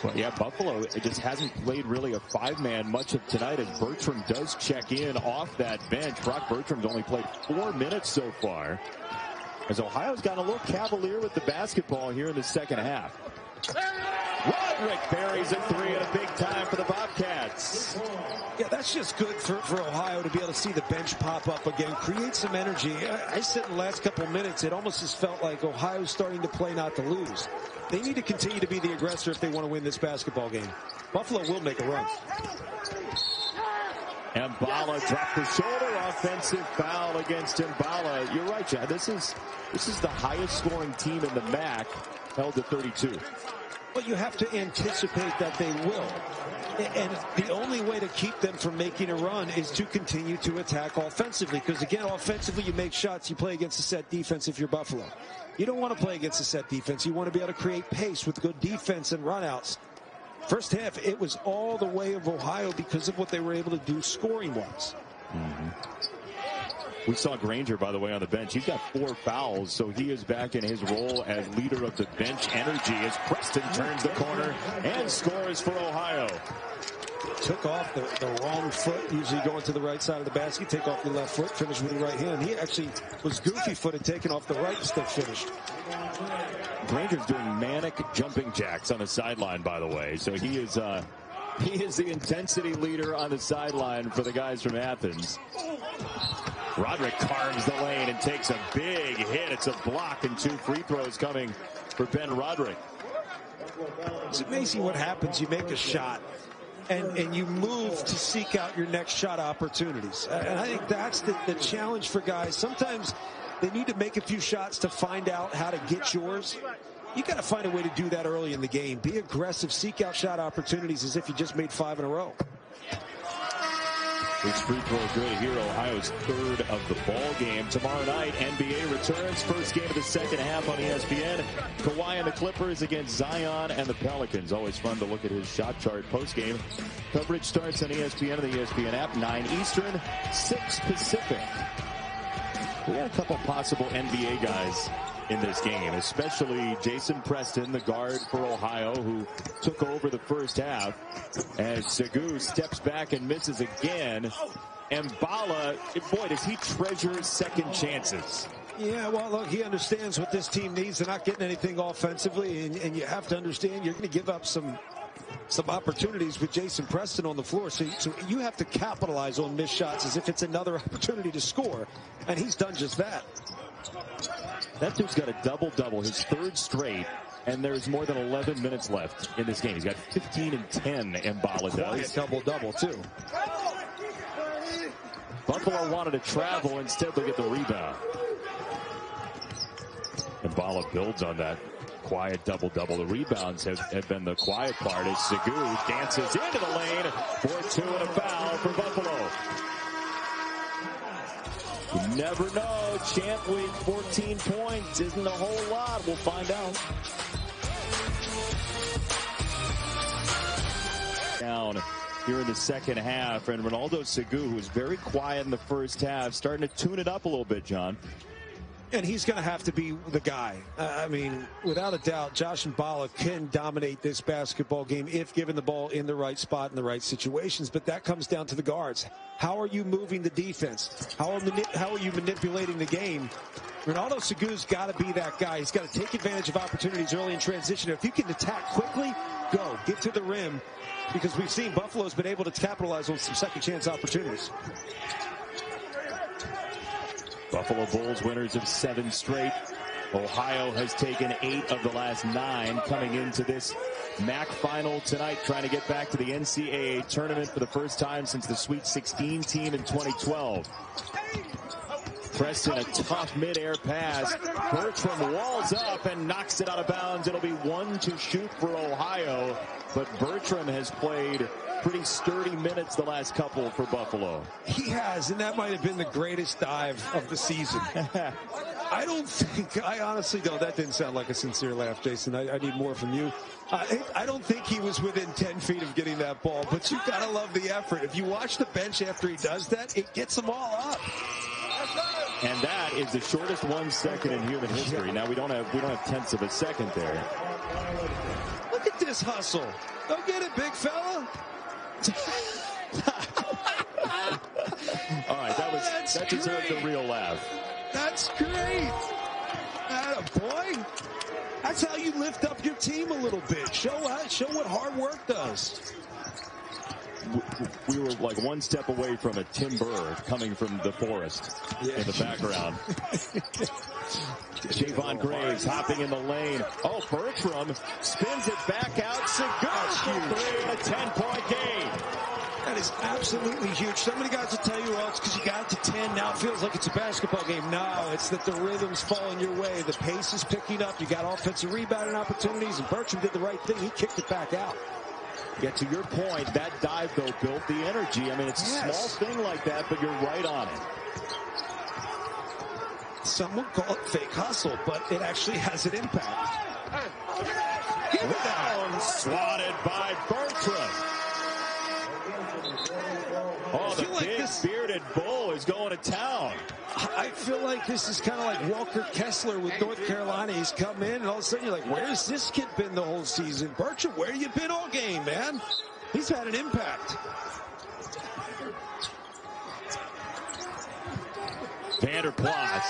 Well, yeah, Buffalo, it just hasn't played really a 5-man much of tonight as Bertram does check in off that bench. Brock Bertram's only played 4 minutes so far as Ohio's gotten a little cavalier with the basketball here in the second half. Roderick buries a 3 at a big time for the Bobcats. Yeah, that's just good for Ohio to be able to see the bench pop up again, create some energy. I said in the last couple of minutes, it almost just felt like Ohio's starting to play not to lose. They need to continue to be the aggressor if they want to win this basketball game. Buffalo will make a run. Mbala dropped the shoulder, offensive foul against Mbala. You're right, Chad. This is the highest scoring team in the MAC, held to 32. But you have to anticipate that they will. And the only way to keep them from making a run is to continue to attack offensively. Because, again, offensively, you make shots. You play against a set defense if you're Buffalo. You don't want to play against a set defense. You want to be able to create pace with good defense and runouts. First half, it was all the way of Ohio because of what they were able to do scoring-wise. We saw Granger, by the way, on the bench. He's got 4 fouls, so he is back in his role as leader of the bench energy as Preston turns the corner and scores for Ohio. Took off the wrong foot, usually going to the right side of the basket. Take off your left foot, finish with your right hand. He actually was goofy-footed, taking off the right, still finished. Granger's doing manic jumping jacks on the sideline, by the way, so he is the intensity leader on the sideline for the guys from Athens. Roderick carves the lane and takes a big hit. It's a block and 2 free throws coming for Ben Roderick. It's amazing what happens. You make a shot and you move to seek out your next shot opportunities. And I think that's the challenge for guys. Sometimes they need to make a few shots to find out how to get yours. You got to find a way to do that early in the game. Be aggressive, seek out shot opportunities as if you just made 5 in a row. This free throw good here, Ohio's 3rd of the ball game. Tomorrow night, NBA returns. First game of the second half on ESPN. Kawhi and the Clippers against Zion and the Pelicans. Always fun to look at his shot chart post-game. Coverage starts on ESPN and the ESPN app, 9 Eastern, 6 Pacific. We got a couple possible NBA guys in this game, especially Jason Preston, the guard for Ohio, who took over the first half as Segu steps back and misses again. Mbala, boy, does he treasure second chances. Yeah, well, look, he understands what this team needs. They're not getting anything offensively, and you have to understand you're going to give up some opportunities with Jason Preston on the floor. So you have to capitalize on missed shots as if it's another opportunity to score, and he's done just that. That dude's got a double-double, his 3rd straight, and there's more than 11 minutes left in this game. He's got 15 and 10, Mbala does. Double-double, too. Buffalo wanted to travel. Instead, they'll get the rebound. Mbala builds on that quiet double-double. The rebounds have been the quiet part as Segu dances into the lane for 2 and a foul for Buffalo. You never know. Champ Week, 14 points isn't a whole lot. We'll find out. Down here in the second half, and Ronaldo Segu, who was very quiet in the first half, starting to tune it up a little bit, John. And he's going to have to be the guy. I mean, without a doubt, Josh Mballa can dominate this basketball game if given the ball in the right spot in the right situations. But that comes down to the guards. How are you moving the defense? How are you manipulating the game? Ronaldo Segu's got to be that guy. He's got to take advantage of opportunities early in transition. If you can attack quickly, go. Get to the rim. Because we've seen Buffalo's been able to capitalize on some second chance opportunities. Buffalo Bulls winners of 7 straight. Ohio has taken 8 of the last 9 coming into this MAC final tonight, trying to get back to the NCAA tournament for the first time since the Sweet 16 team in 2012. Preston, a tough mid-air pass. Bertram walls up and knocks it out of bounds. It'll be 1 to shoot for Ohio, but Bertram has played pretty sturdy minutes the last couple for Buffalo. He has, and that might have been the greatest dive of the season. I honestly don't. That didn't sound like a sincere laugh, Jason. I need more from you. I don't think he was within 10 feet of getting that ball, but you've got to love the effort. If you watch the bench after he does that, it gets them all up. And that is the shortest 1 second in human history. Now we don't have tenths of a second there. Look at this hustle. Go get it, big fella. All right, that deserved a real laugh. That's great. Attaboy. That's how you lift up your team a little bit. Show what hard work does. We were like 1 step away from a timber coming from the forest in the background. Javon Graves hopping in the lane. Oh, Bertram spins it back out. Segu, a 10-point game. That is absolutely huge. So many guys will tell you, well, it's because you got it to 10. Now it feels like it's a basketball game. No, it's that the rhythm's falling your way. The pace is picking up. You got offensive rebounding opportunities, and Bertram did the right thing. He kicked it back out. Yeah, to your point, that dive, though, built the energy. I mean, it's a small thing like that, but you're right on it. Some would call it fake hustle, but it actually has an impact. Rebound swatted by Bertram. Oh, the big bearded bull is going to town. I feel like this is kind of like Walker Kessler with North Carolina. He's come in, and all of a sudden you're like, where's this kid been the whole season? Bertram, where you been all game, man? He's had an impact. Vanderplas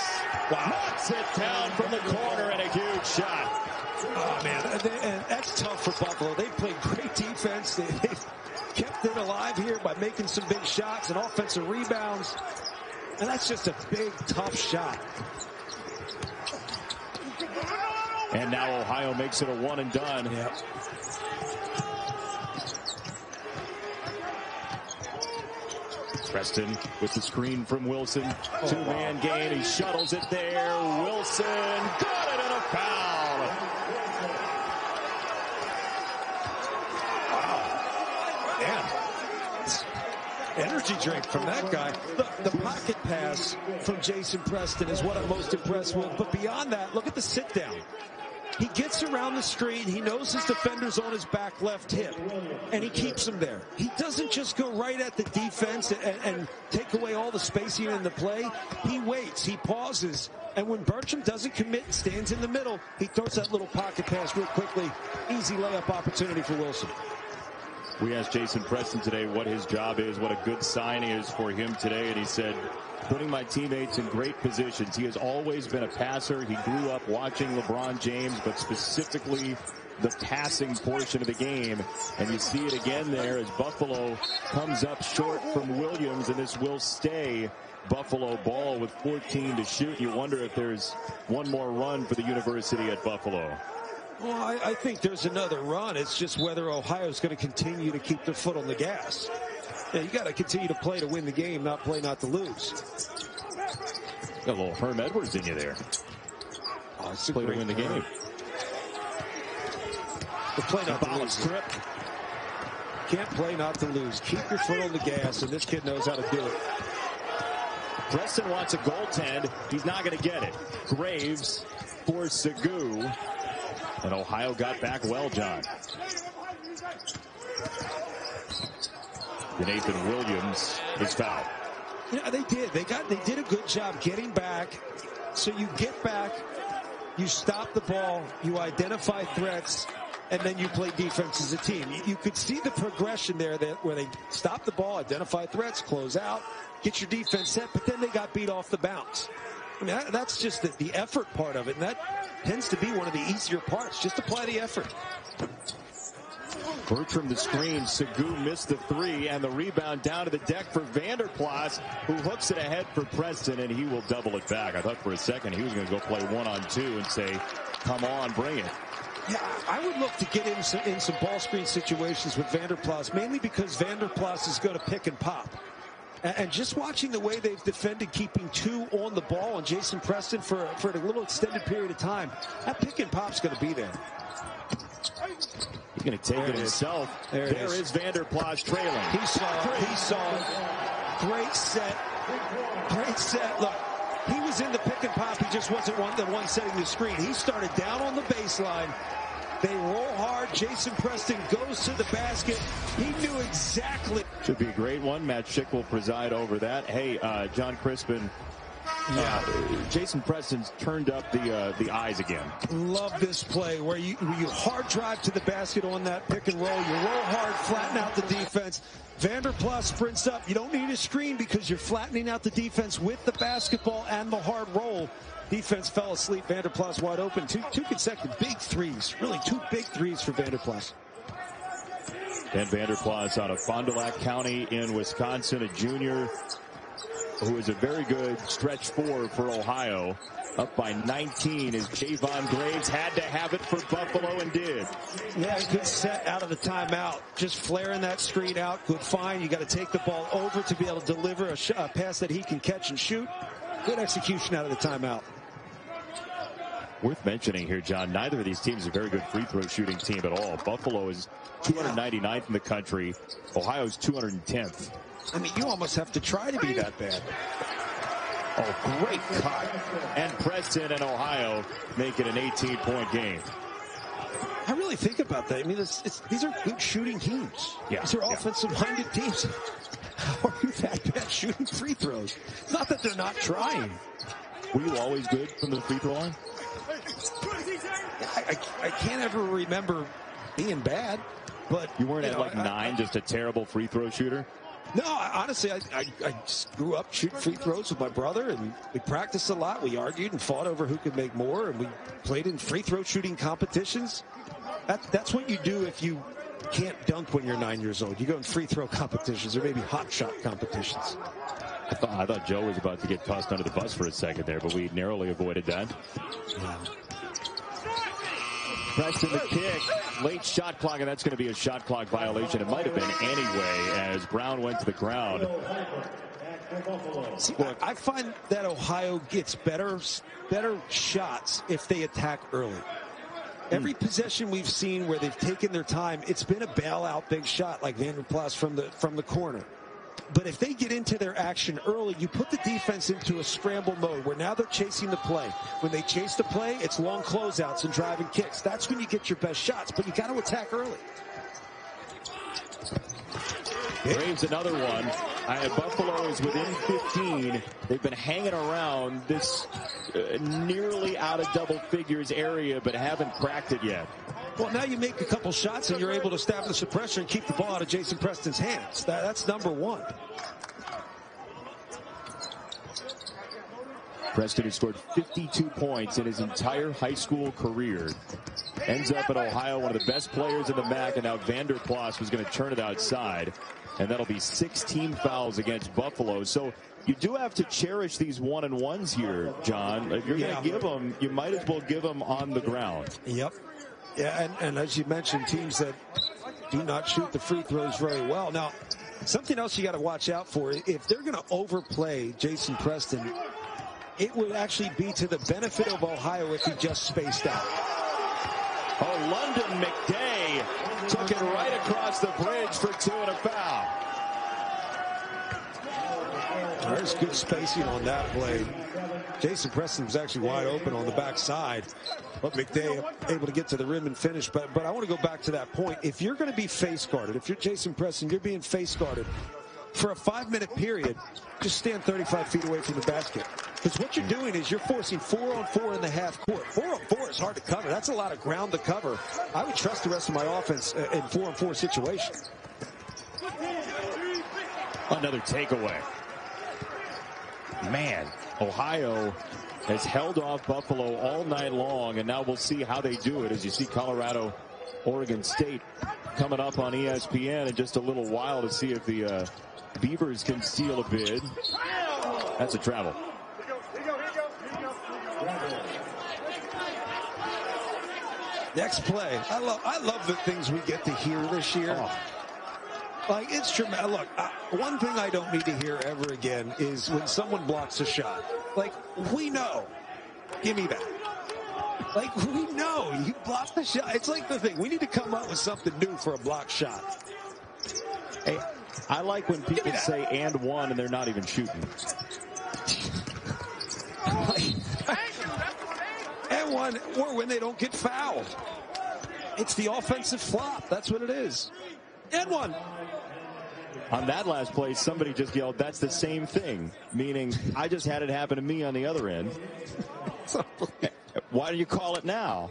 knocks it down from the corner and a huge shot. Oh, man, and that's tough for Buffalo. They played great defense. They've kept it alive here by making some big shots and offensive rebounds. And that's just a big, tough shot. And now Ohio makes it a one and done. Yep. Preston with the screen from Wilson. Two-man game. He shuttles it there. Wilson got it and a foul. Wow. Man. Energy drink from that guy. The pocket pass from Jason Preston is what I'm most impressed with. But beyond that, look at the sit down. He gets around the screen. He knows his defender's on his back left hip, and he keeps him there. He doesn't just go right at the defense and take away all the spacing in the play. He waits. He pauses. And when Bertram doesn't commit and stands in the middle, he throws that little pocket pass real quickly. Easy layup opportunity for Wilson. We asked Jason Preston today what his job is, what a good sign is for him today, and he said, putting my teammates in great positions. He has always been a passer. He grew up watching LeBron James, but specifically the passing portion of the game. And you see it again there as Buffalo comes up short from Williams, and this will stay Buffalo ball with 14 to shoot. You wonder if there's one more run for the University at Buffalo. Well, I think there's another run. It's just whether Ohio's going to continue to keep their foot on the gas. Yeah, you got to continue to play to win the game, not play not to lose. Got a little Herm Edwards in you there. Oh, it's a play great to win the game. The play not to lose. Strip. Can't play not to lose. Keep your foot on the gas, and this kid knows how to do it. Preston wants a goaltend. He's not going to get it. Graves for Segu. And Ohio got back well, John. Nathan Williams is fouled. Yeah, they did. They did a good job getting back So you get back, you stop the ball, you identify threats, and then you play defense as a team. You could see the progression there where they stop the ball, identify threats, close out, get your defense set, but then they got beat off the bounce. I mean, that's just the effort part of it, and that tends to be one of the easier parts. Just apply the effort. Bertram the screen. Segu missed the three, and the rebound down to the deck for Vanderplas, who hooks it ahead for Preston, and he will double it back. I thought for a second he was going to go play 1-on-2 and say, come on, bring it. Yeah, I would look to get in some ball screen situations with Vanderplas, mainly because Vanderplas is going to pick and pop. And just watching the way they've defended keeping two on the ball and Jason Preston for a little extended period of time, that pick and pop's going to be there. He's going to take it himself. There is Vanderplas trailing. He saw it. Great set. Great set. Look, he was in the pick and pop. He just wasn't the one setting the screen. He started down on the baseline. They roll hard. Jason Preston goes to the basket. He knew exactly. Should be a great one. Matt Schick will preside over that. Hey, John Crispin. Jason Preston's turned up the eyes again. Love this play where you hard drive to the basket on that pick and roll. You roll hard, flatten out the defense. Vanderplas sprints up. You don't need a screen because you're flattening out the defense with the basketball and the hard roll. Defense fell asleep. Vanderplas wide open. Two consecutive big threes. Really two big threes for Vanderplas. Dan Vanderplas out of Fond du Lac County in Wisconsin, a junior who is a very good stretch four for Ohio. Up by 19 as Javon Graves had to have it for Buffalo and did. Yeah, good set out of the timeout. Just flaring that screen out. Good find. You got to take the ball over to be able to deliver a pass that he can catch and shoot. Good execution out of the timeout. Worth mentioning here, John, neither of these teams is a very good free throw shooting team at all. Buffalo is 299th in the country. Ohio's 210th. I mean, you almost have to try to be that bad. Oh, great cut. And Preston and Ohio make it an 18-point game. I really think about that. I mean, these are good shooting teams. Yeah. These are offensive-minded teams. How are you that bad shooting free throws? Not that they're not trying. Were you always good from the free throw line? I can't ever remember being bad. But you weren't at like 9, just a terrible free throw shooter? No, honestly, I grew up shooting free throws with my brother, and we practiced a lot. We argued and fought over who could make more, and we played in free throw shooting competitions. That's what you do if you can't dunk when you're 9 years old. You go in free throw competitions or maybe hot shot competitions. I thought Joe was about to get tossed under the bus for a second there, but we narrowly avoided that. Yeah. Preston the kick, late shot clock, and that's going to be a shot clock violation. It might have been anyway as Brown went to the ground. See, I find that Ohio gets better shots if they attack early. Every possession we've seen where they've taken their time, it's been a bailout big shot like Vanderplas from the corner. But if they get into their action early, you put the defense into a scramble mode where now they're chasing the play. When they chase the play, it's long closeouts and driving kicks. That's when you get your best shots, but you got to attack early. Graves another one. Buffalo is within 15. They've been hanging around this nearly out of double figures area, but haven't cracked it yet. Well, now you make a couple shots and you're able to establish the pressure and keep the ball out of Jason Preston's hands. That's number one. Preston has scored 52 points in his entire high school career. Ends up at Ohio, one of the best players in the MAC, and now Vanderplas was going to turn it outside. And that'll be 16 fouls against Buffalo. So you do have to cherish these 1-on-1s here, John. If you're going to give them, you might as well give them on the ground. Yep. Yeah, and as you mentioned, teams that do not shoot the free throws very well. Now, something else you got to watch out for, if they're going to overplay Jason Preston, it would actually be to the benefit of Ohio if he just spaced out. Oh, London McDay took it right across the bridge for 2 and a foul. There's good spacing on that play. Jason Preston was actually wide open on the backside, but McDay able to get to the rim and finish. But I want to go back to that point. If you're going to be face guarded, if you're Jason Preston, you're being face guarded. for a 5-minute period, just stand 35 feet away from the basket. Because what you're doing is you're forcing 4-on-4 in the half court. 4-on-4 is hard to cover. That's a lot of ground to cover. I would trust the rest of my offense in 4-on-4 situations. Another takeaway. Man, Ohio has held off Buffalo all night long, and now we'll see how they do it as you see Colorado, Oregon State coming up on ESPN in just a little while to see if the Beavers can steal a bid. That's a travel. Next play. I love the things we get to hear this year. Oh. Like, it's tremendous. Look, one thing I don't need to hear ever again is when someone blocks a shot. Like, we know. Give me that. Like, we know you blocked the shot. It's like the thing. We need to come up with something new for a block shot. Hey, I like when people say and one and they're not even shooting. And one, or when they don't get fouled. It's the offensive flop. That's what it is. And one. On that last play, somebody just yelled, "That's the same thing," meaning I just had it happen to me on the other end. Why do you call it now?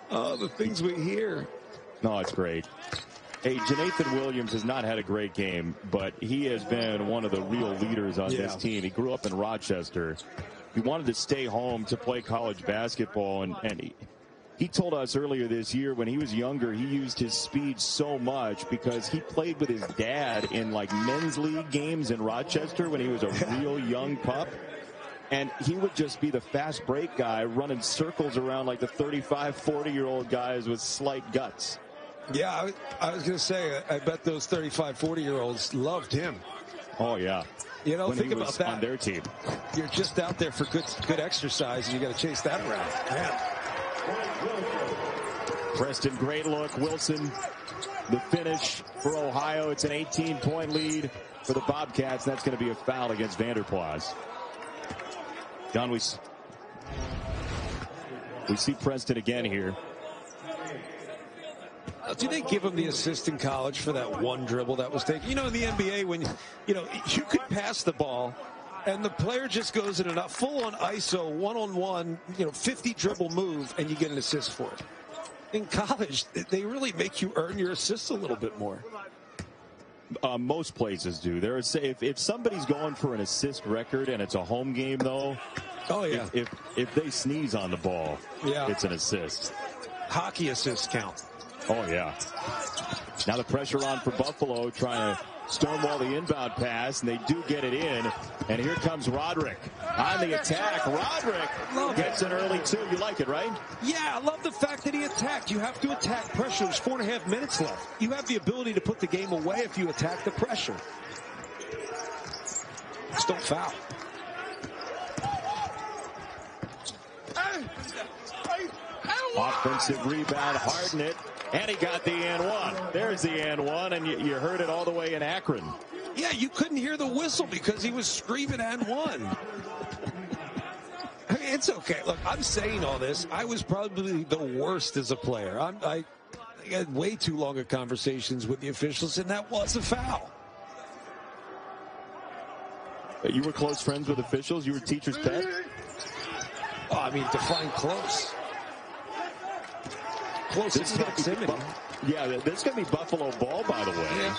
The things we hear. No, it's great. Hey, Jonathan Williams has not had a great game, but he has been one of the real leaders on this team. He grew up in Rochester. He wanted to stay home to play college basketball, and he told us earlier this year when he was younger, he used his speed so much because he played with his dad in like men's league games in Rochester when he was a real young pup. And he would just be the fast break guy running circles around like the 35, 40-year-old guys with slight guts. Yeah, I was going to say, I bet those 35, 40-year-olds loved him. Oh, yeah. You know, when think he about was that. on their team. You're just out there for good exercise, and you got to chase that around. Man. Preston, great look. Wilson, the finish for Ohio. It's an 18-point lead for the Bobcats. That's going to be a foul against Vanderplas. John, we see Preston again here. Do they give him the assist in college for that one dribble that was taken? You know, in the NBA, when you could pass the ball and the player just goes in a full-on ISO, one-on-one, 50 dribble move, and you get an assist for it. In college, they really make you earn your assists a little bit more. Most places do. If somebody's going for an assist record and it's a home game, though, oh yeah, if they sneeze on the ball, it's an assist. Hockey assists count. Oh, yeah. Now the pressure on for Buffalo, trying to stonewall the inbound pass, and they do get it in. And here comes Roderick on the attack. Roderick gets an early two. You like it, right? Yeah, I love the fact that he attacked. You have to attack pressure. There's 4.5 minutes left. You have the ability to put the game away if you attack the pressure. Just don't foul. Offensive rebound, Harden it, and he got the and one. There's the and one, and you heard it all the way in Akron. Yeah, you couldn't hear the whistle because he was screaming and one. I mean, it's okay. Look, I'm saying all this. I was probably the worst as a player. I had way too long of conversations with the officials, and that was a foul. You were close friends with officials? You were teacher's pet? Oh, I mean, define close. Close is proximity. Yeah, this is going to be Buffalo ball, by the way. Yeah.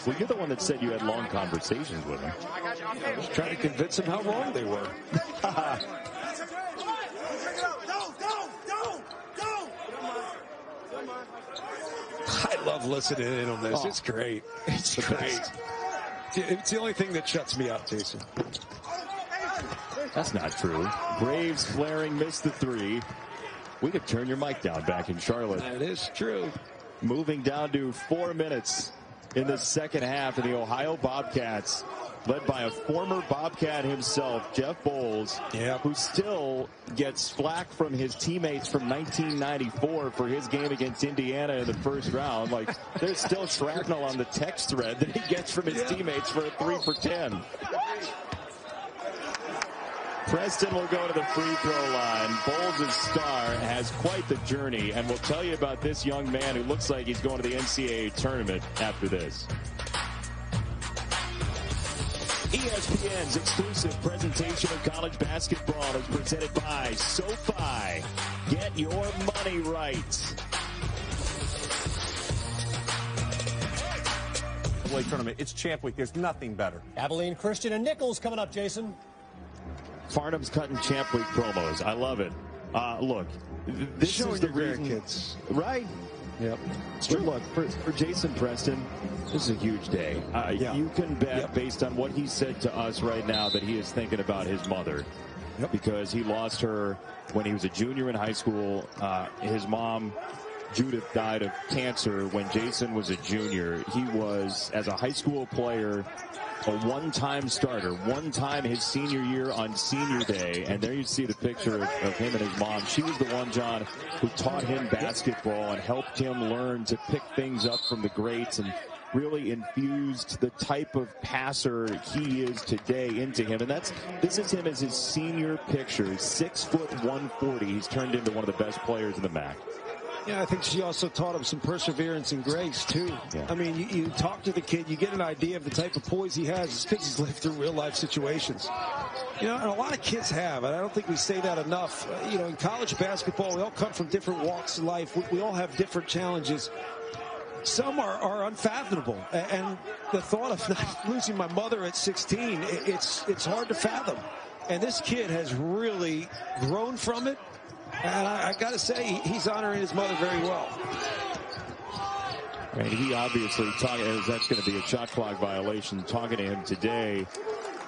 Well, you're the one that said you had long conversations with him. I was trying to convince them how wrong they were. I love listening in on this. It's great. It's great. It's the only thing that shuts me up, Jason. That's not true. Graves flaring, missed the three. We could turn your mic down back in Charlotte. That is true. Moving down to 4 minutes in the second half, and the Ohio Bobcats, led by a former Bobcat himself, Jeff Bowles, who still gets flack from his teammates from 1994 for his game against Indiana in the first round. Like, there's still shrapnel on the text thread that he gets from his teammates for a 3 for 10. Preston will go to the free throw line. Bowles' star has quite the journey, and we'll tell you about this young man who looks like he's going to the NCAA tournament after this. ESPN's exclusive presentation of college basketball is presented by SoFi. Get your money right. Tournament. It's Champ Week. There's nothing better. Abilene Christian and Nichols coming up, Jason. Farnham's cutting Champ Week promos. I love it. Look, this Showing is the your reason, grandkids. right? Yep. It's true. Look, for Jason Preston, this is a huge day. Yeah. You can bet, based on what he said to us right now, that he is thinking about his mother. Yep. Because he lost her when he was a junior in high school. His mom, Judith, died of cancer when Jason was a junior. He was, as a high school player, a one-time starter. One time his senior year on senior day. And there you see the picture of him and his mom. She was the one, John, who taught him basketball and helped him learn to pick things up from the greats and really infused the type of passer he is today into him. And this is him as his senior picture. 6'1", 140. He's turned into one of the best players in the MAC. Yeah, I think she also taught him some perseverance and grace, too. Yeah. I mean, you talk to the kid, you get an idea of the type of poise he has. It's because he's lived through real-life situations. You know, and a lot of kids have, and I don't think we say that enough. You know, in college basketball, we all come from different walks of life. We all have different challenges. Some are unfathomable. And the thought of not losing my mother at 16, it's hard to fathom. And this kid has really grown from it. And I got to say, he's honoring his mother very well. And he obviously, that's going to be a shot clock violation, talking to him today.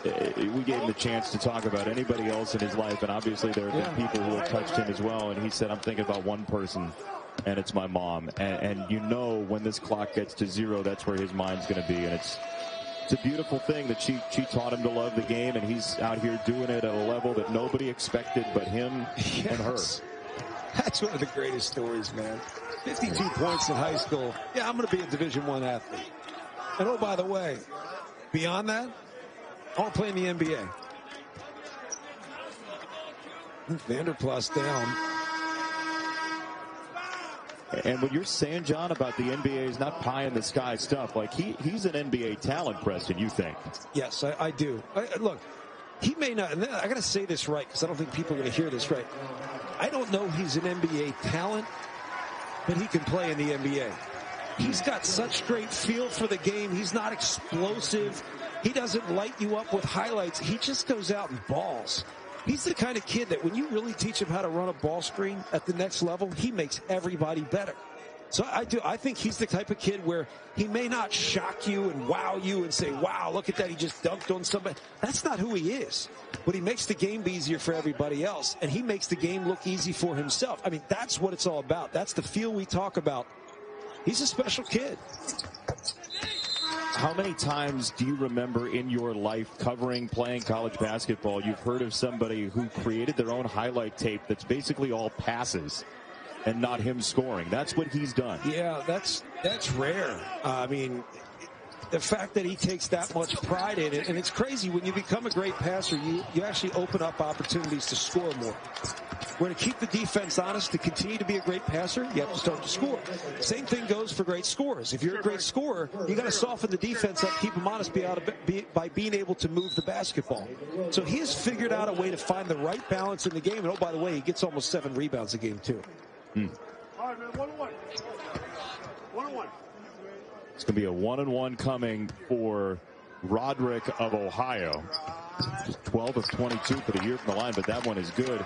We gave him the chance to talk about anybody else in his life, and obviously there have been people who have touched him as well. And he said, I'm thinking about one person, and it's my mom. And you know when this clock gets to 0, that's where his mind's going to be. And it's a beautiful thing that she taught him to love the game, and he's out here doing it at a level that nobody expected but him and her. That's one of the greatest stories, man. 52 points in high school. Yeah, I'm going to be a Division I athlete. And oh, by the way, beyond that, I want to play in the NBA. Vanderplas down. And what you're saying, John, about the NBA is not pie in the sky stuff. Like he's an NBA talent, Preston, you think? Yes, I do. Look, he may not, and I got to say this right because I don't think people are going to hear this right. I don't know he's an NBA talent, but he can play in the NBA. He's got such great feel for the game. He's not explosive. He doesn't light you up with highlights. He just goes out and balls. He's the kind of kid that when you really teach him how to run a ball screen at the next level, he makes everybody better. So I think he's the type of kid where he may not shock you and wow you and say, wow, look at that, he just dunked on somebody. That's not who he is. But he makes the game easier for everybody else, and he makes the game look easy for himself. I mean, that's what it's all about. That's the feel we talk about. He's a special kid. How many times do you remember in your life playing college basketball, you've heard of somebody who created their own highlight tape that's basically all passes and not him scoring? That's what he's done. Yeah, that's rare. I mean, the fact that he takes that much pride in it, and it's crazy when you become a great passer, you actually open up opportunities to score more. Where to keep the defense honest, to continue to be a great passer, you have to start to score. Same thing goes for great scorers. If you're a great scorer, you got to soften the defense up, keep them honest by being able to move the basketball. So he has figured out a way to find the right balance in the game. And oh, by the way, he gets almost 7 rebounds a game too. All right, man, 1-1. 1-1. It's going to be a 1-1 coming for Roderick of Ohio. Just 12 of 22 for the year from the line, but that one is good.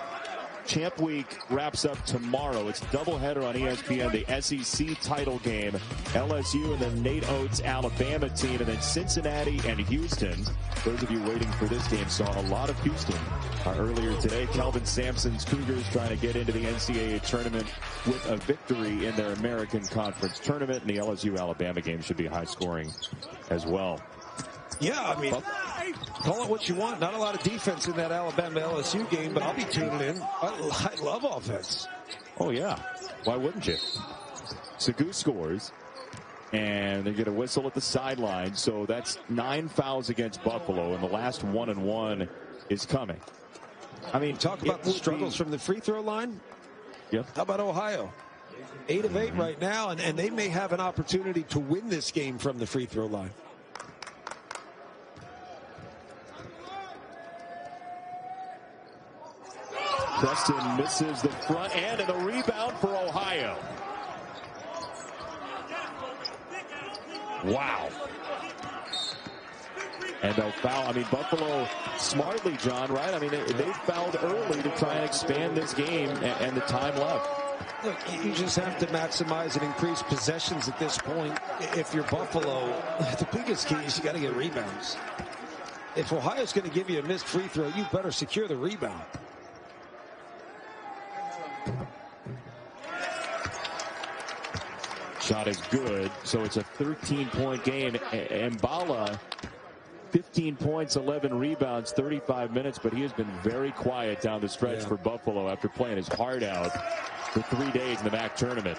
Champ Week wraps up tomorrow. It's a doubleheader on ESPN, the SEC title game, LSU and then Nate Oates' Alabama team, and then Cincinnati and Houston. Those of you waiting for this game saw a lot of Houston earlier today. Kelvin Sampson's Cougars trying to get into the NCAA tournament with a victory in their American Conference tournament, and the LSU-Alabama game should be high scoring as well. Yeah, I mean, call it what you want. Not a lot of defense in that Alabama-LSU game, but I'll be tuning in. I love offense. Oh, yeah. Why wouldn't you? Sagu scores, and they get a whistle at the sideline. So that's 9 fouls against Buffalo, and the last 1-1 is coming. I mean, talk about the struggles from the free throw line. Yep. How about Ohio? 8 of 8 right now, and they may have an opportunity to win this game from the free throw line. Preston misses the front end and the rebound for Ohio. Wow. And they'll foul. I mean, Buffalo smartly, John, right? I mean, they fouled early to try and expand this game and the time left. Look, you just have to maximize and increase possessions at this point. If you're Buffalo, the biggest key is you got to get rebounds. If Ohio's going to give you a missed free throw, you better secure the rebound. Shot is good, so it's a 13-point game. Mbala, 15 points, 11 rebounds, 35 minutes, but he has been very quiet down the stretch for Buffalo after playing his heart out for 3 days in the MAC tournament.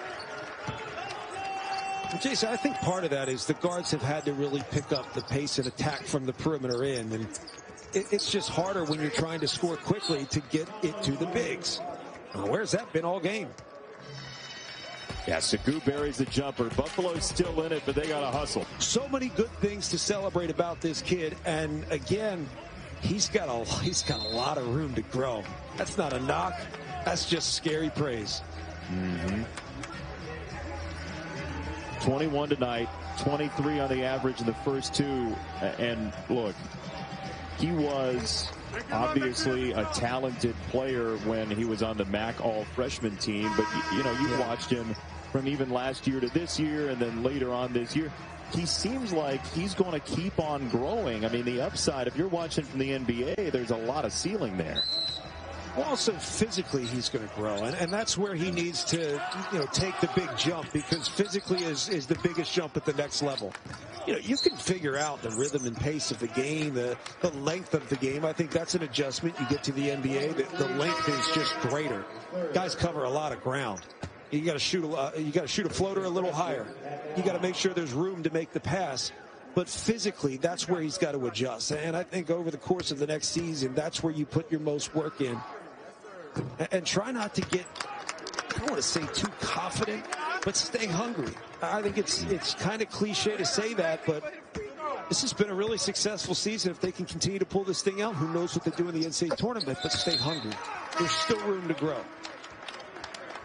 Jason, I think part of that is the guards have had to really pick up the pace and attack from the perimeter in, and it's just harder when you're trying to score quickly to get it to the bigs. Well, where's that been all game? Yeah, Segu buries the jumper. Buffalo's still in it, but they got to hustle. So many good things to celebrate about this kid, and again, he's got a lot of room to grow. That's not a knock. That's just scary praise. 21 tonight, 23 on the average in the first two. And look, he was obviously a talented player when he was on the MAC all-freshman team, but you know, you've watched him from even last year to this year and then later on this year. He seems like he's going to keep on growing. I mean, the upside, if you're watching from the NBA, there's a lot of ceiling there. Well, also physically he's going to grow, and that's where he needs to, you know, take the big jump, because physically is the biggest jump at the next level. You know, you can figure out the rhythm and pace of the game, the length of the game. I think that's an adjustment. You get to the NBA, the length is just greater. Guys cover a lot of ground. You got to shoot a floater a little higher. You got to make sure there's room to make the pass. But physically, that's where he's got to adjust. And I think over the course of the next season, that's where you put your most work in. And try not to get, I don't want to say too confident, but stay hungry. I think it's kind of cliche to say that, but this has been a really successful season. If they can continue to pull this thing out, who knows what they do in the NCAA tournament, but stay hungry. There's still room to grow.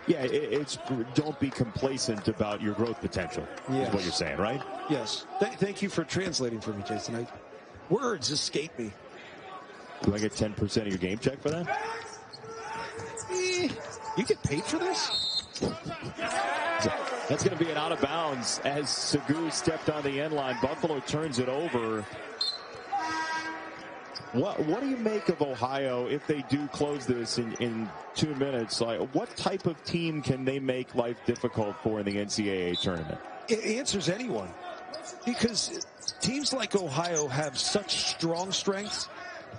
Yeah, it's don't be complacent about your growth potential, is what you're saying, right? Yes. Thank you for translating for me, Jason. Words escape me. Do I get 10% of your game check for that? You get paid for this? That's going to be an out of bounds as Segu stepped on the end line. Buffalo turns it over. What do you make of Ohio if they do close this in 2 minutes? Like, what type of team can they make life difficult for in the NCAA tournament? It answers anyone, because teams like Ohio have such strong strengths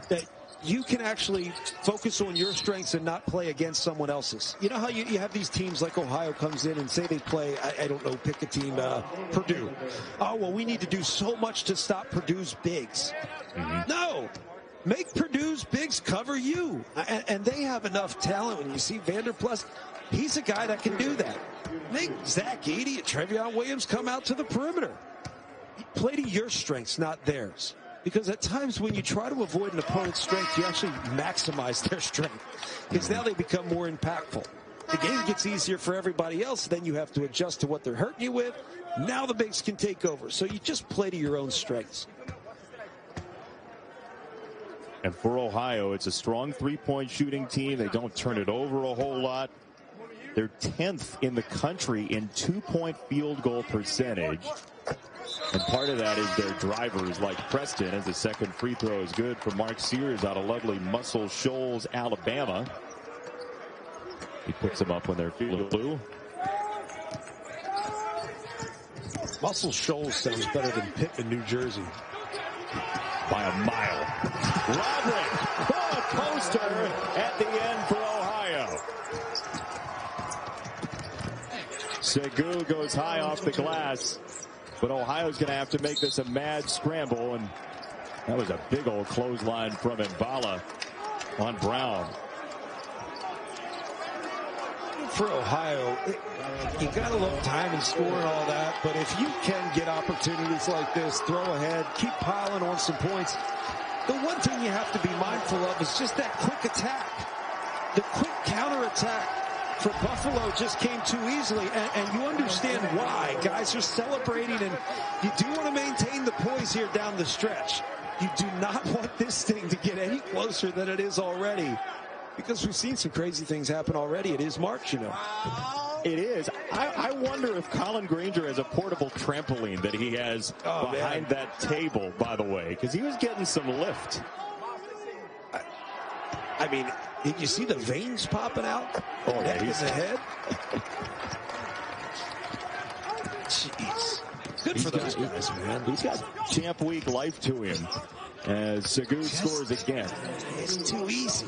that you can actually focus on your strengths and not play against someone else's. You know how you have these teams like Ohio comes in and say they play, I don't know, pick a team, Purdue. Oh, well, we need to do so much to stop Purdue's bigs. No. Make Purdue's bigs cover you. And they have enough talent. When you see Vanderplus, he's a guy that can do that. Make Zach Edey and Trevion Williams come out to the perimeter. Play to your strengths, not theirs. Because at times when you try to avoid an opponent's strength, you actually maximize their strength. Because now they become more impactful. The game gets easier for everybody else. Then you have to adjust to what they're hurting you with. Now the bigs can take over. So you just play to your own strengths. And for Ohio, it's a strong three-point shooting team. They don't turn it over a whole lot. They're 10th in the country in two-point field goal percentage. And part of that is their drivers like Preston, as the second free throw is good for Mark Sears out of lovely Muscle Shoals, Alabama. He picks them up when they're feeling blue. Muscle Shoals sounds better than Pittman, New Jersey. By a mile. Roderick, a poster at the end for Ohio. Segu goes high off the glass, but Ohio's going to have to make this a mad scramble, and that was a big old clothesline from Mbala on Brown. For Ohio, you got to love time and score and all that, but if you can get opportunities like this, throw ahead, keep piling on some points. The one thing you have to be mindful of is just that quick attack. the quick counterattack for Buffalo just came too easily, and you understand why. Guys are celebrating, and you do want to maintain the poise here down the stretch. You do not want this thing to get any closer than it is already, because we've seen some crazy things happen already. It is March, you know. It is. I wonder if Colin Granger has a portable trampoline that he has behind that table, by the way, because he was getting some lift. I mean, did you see the veins popping out? Oh, yeah, he's ahead. Jeez. Good for those guys, man. He's got Champ Week life to him as Seguin scores again. It's too easy.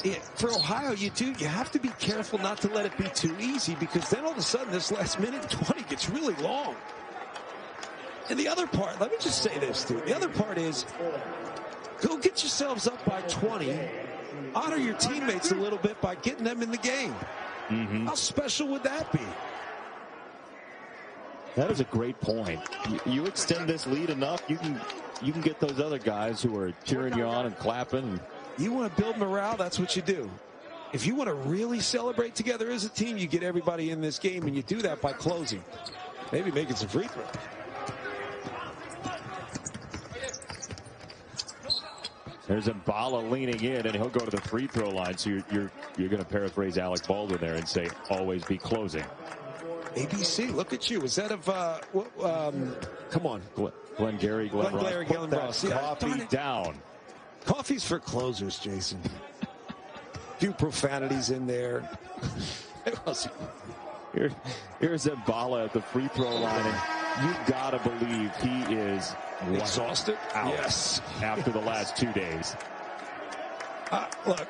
Yeah, for Ohio, you have to be careful not to let it be too easy, because then all of a sudden this last minute 20 gets really long. And the other part, let me just say this, too. The other part is, go get yourselves up by 20. Honor your teammates a little bit by getting them in the game. How special would that be? That is a great point. You extend this lead enough, you can get those other guys who are cheering you on and clapping. You want to build morale, that's what you do. If you want to really celebrate together as a team, you get everybody in this game, and you do that by closing. Maybe making some free throws. There's Mbala leaning in, and he'll go to the free throw line. So you're going to paraphrase Alec Baldwin there and say, always be closing. ABC, look at you. Is that of, come on. Glengarry, Glen Ross. Yeah, coffee down. Coffee's for closers, Jason. A few profanities in there. Here's Mbala at the free throw line, and you got to believe he is exhausted. Out yes. After the last 2 days. Look,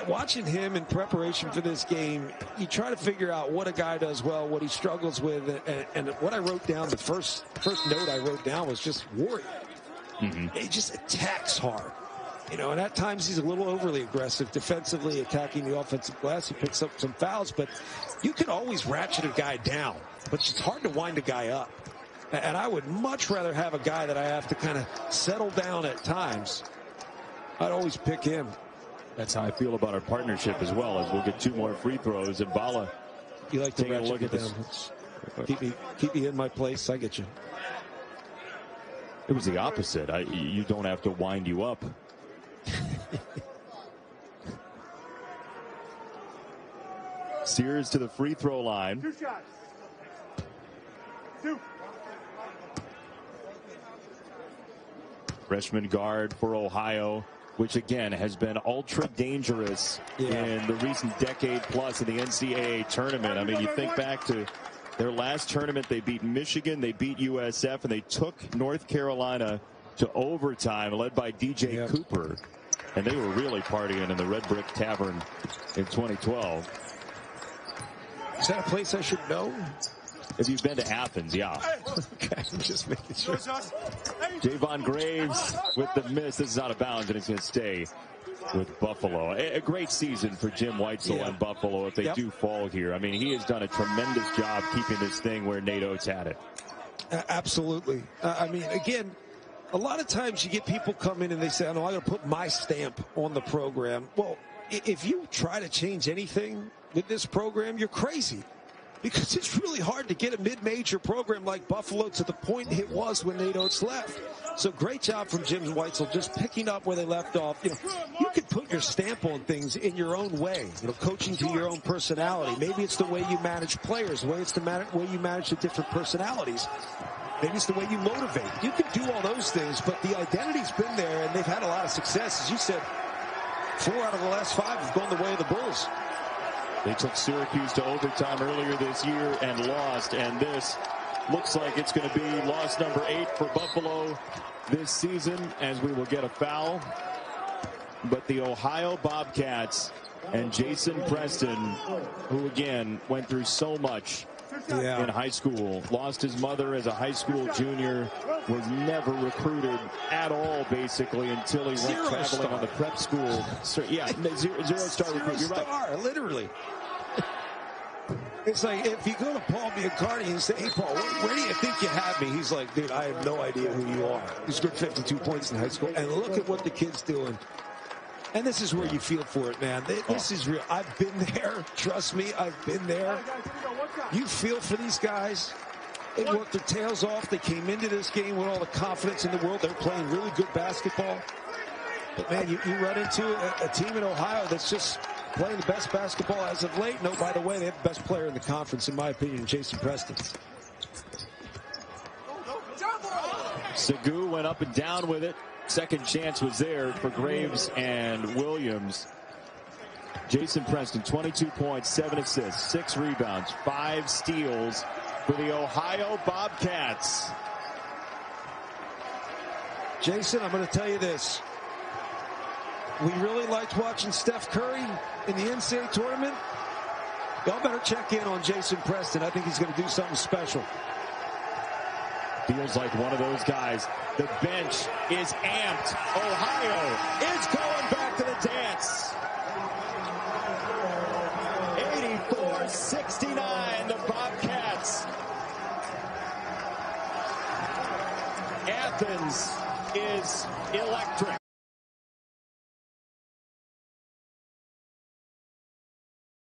watching him in preparation for this game, you try to figure out what a guy does well, what he struggles with, and what I wrote down, the first note I wrote down was just worry. He just attacks hard. You know, and at times he's a little overly aggressive defensively, attacking the offensive glass. He picks up some fouls, but you can always ratchet a guy down, but it's hard to wind a guy up. And I would much rather have a guy that I have to kind of settle down at times. I'd always pick him. That's how I feel about our partnership as well, as we'll get 2 more free throws. And Mbala, you like to ratchet it down. Keep me in my place. I get you. It was the opposite. You don't have to wind you up. Sears to the free throw line. 2 shots. 2. Freshman guard for Ohio, which again has been ultra dangerous in the recent decade plus in the NCAA tournament. I mean, you think back to their last tournament, they beat Michigan, they beat USF, and they took North Carolina to overtime, led by DJ Cooper. And they were really partying in the Red Brick Tavern in 2012. Is that a place I should know? If you've been to Athens, yeah. Okay, I'm just making sure. Javon Graves with the miss. This is out of bounds, and it's going to stay with Buffalo. A great season for Jim Weitzel and Buffalo if they do fall here. I mean, he has done a tremendous job keeping this thing where Nate Oates had it. Absolutely. I mean, again, a lot of times you get people come in and they say, oh, no, I'm going to put my stamp on the program. Well, if you try to change anything with this program, you're crazy. Because it's really hard to get a mid-major program like Buffalo to the point it was when Nate Oates left. So great job from Jim Weitzel just picking up where they left off. You know, you can put your stamp on things in your own way. You know, coaching to your own personality. Maybe it's the way you manage players. Maybe it's the way you manage the different personalities. Maybe it's the way you motivate. You can do all those things, but the identity's been there, and they've had a lot of success. As you said, 4 out of the last 5 have gone the way of the Bulls. They took Syracuse to overtime earlier this year and lost, and this looks like it's going to be loss number 8 for Buffalo this season, as we will get a foul. But the Ohio Bobcats and Jason Preston, who again went through so much in high school, lost his mother as a high school junior, was never recruited at all basically until he went traveling on the prep school. So, yeah, zero star recruit. You're right. Literally. It's like, if you go to Paul Biancardi and say, hey, Paul, where do you think you have me? He's like, dude, I have no idea who you are. He scored 52 points in high school. And look at what the kid's doing. And this is where you feel for it, man. This is real. I've been there. Trust me, I've been there. You feel for these guys. They worked their tails off. They came into this game with all the confidence in the world. They're playing really good basketball. But, man, you run into a team in Ohio that's just playing the best basketball as of late. No, by the way, they have the best player in the conference, in my opinion, Jason Preston. Segu went up and down with it. Second chance was there for Graves and Williams. Jason Preston, 22 points, 7 assists, 6 rebounds, 5 steals for the Ohio Bobcats. Jason, I'm going to tell you this. We really liked watching Steph Curry in the NCAA tournament. Y'all better check in on Jason Preston. I think he's going to do something special. Feels like one of those guys. The bench is amped. Ohio is going back to the dance. 84-69, the Bobcats. Athens is electric.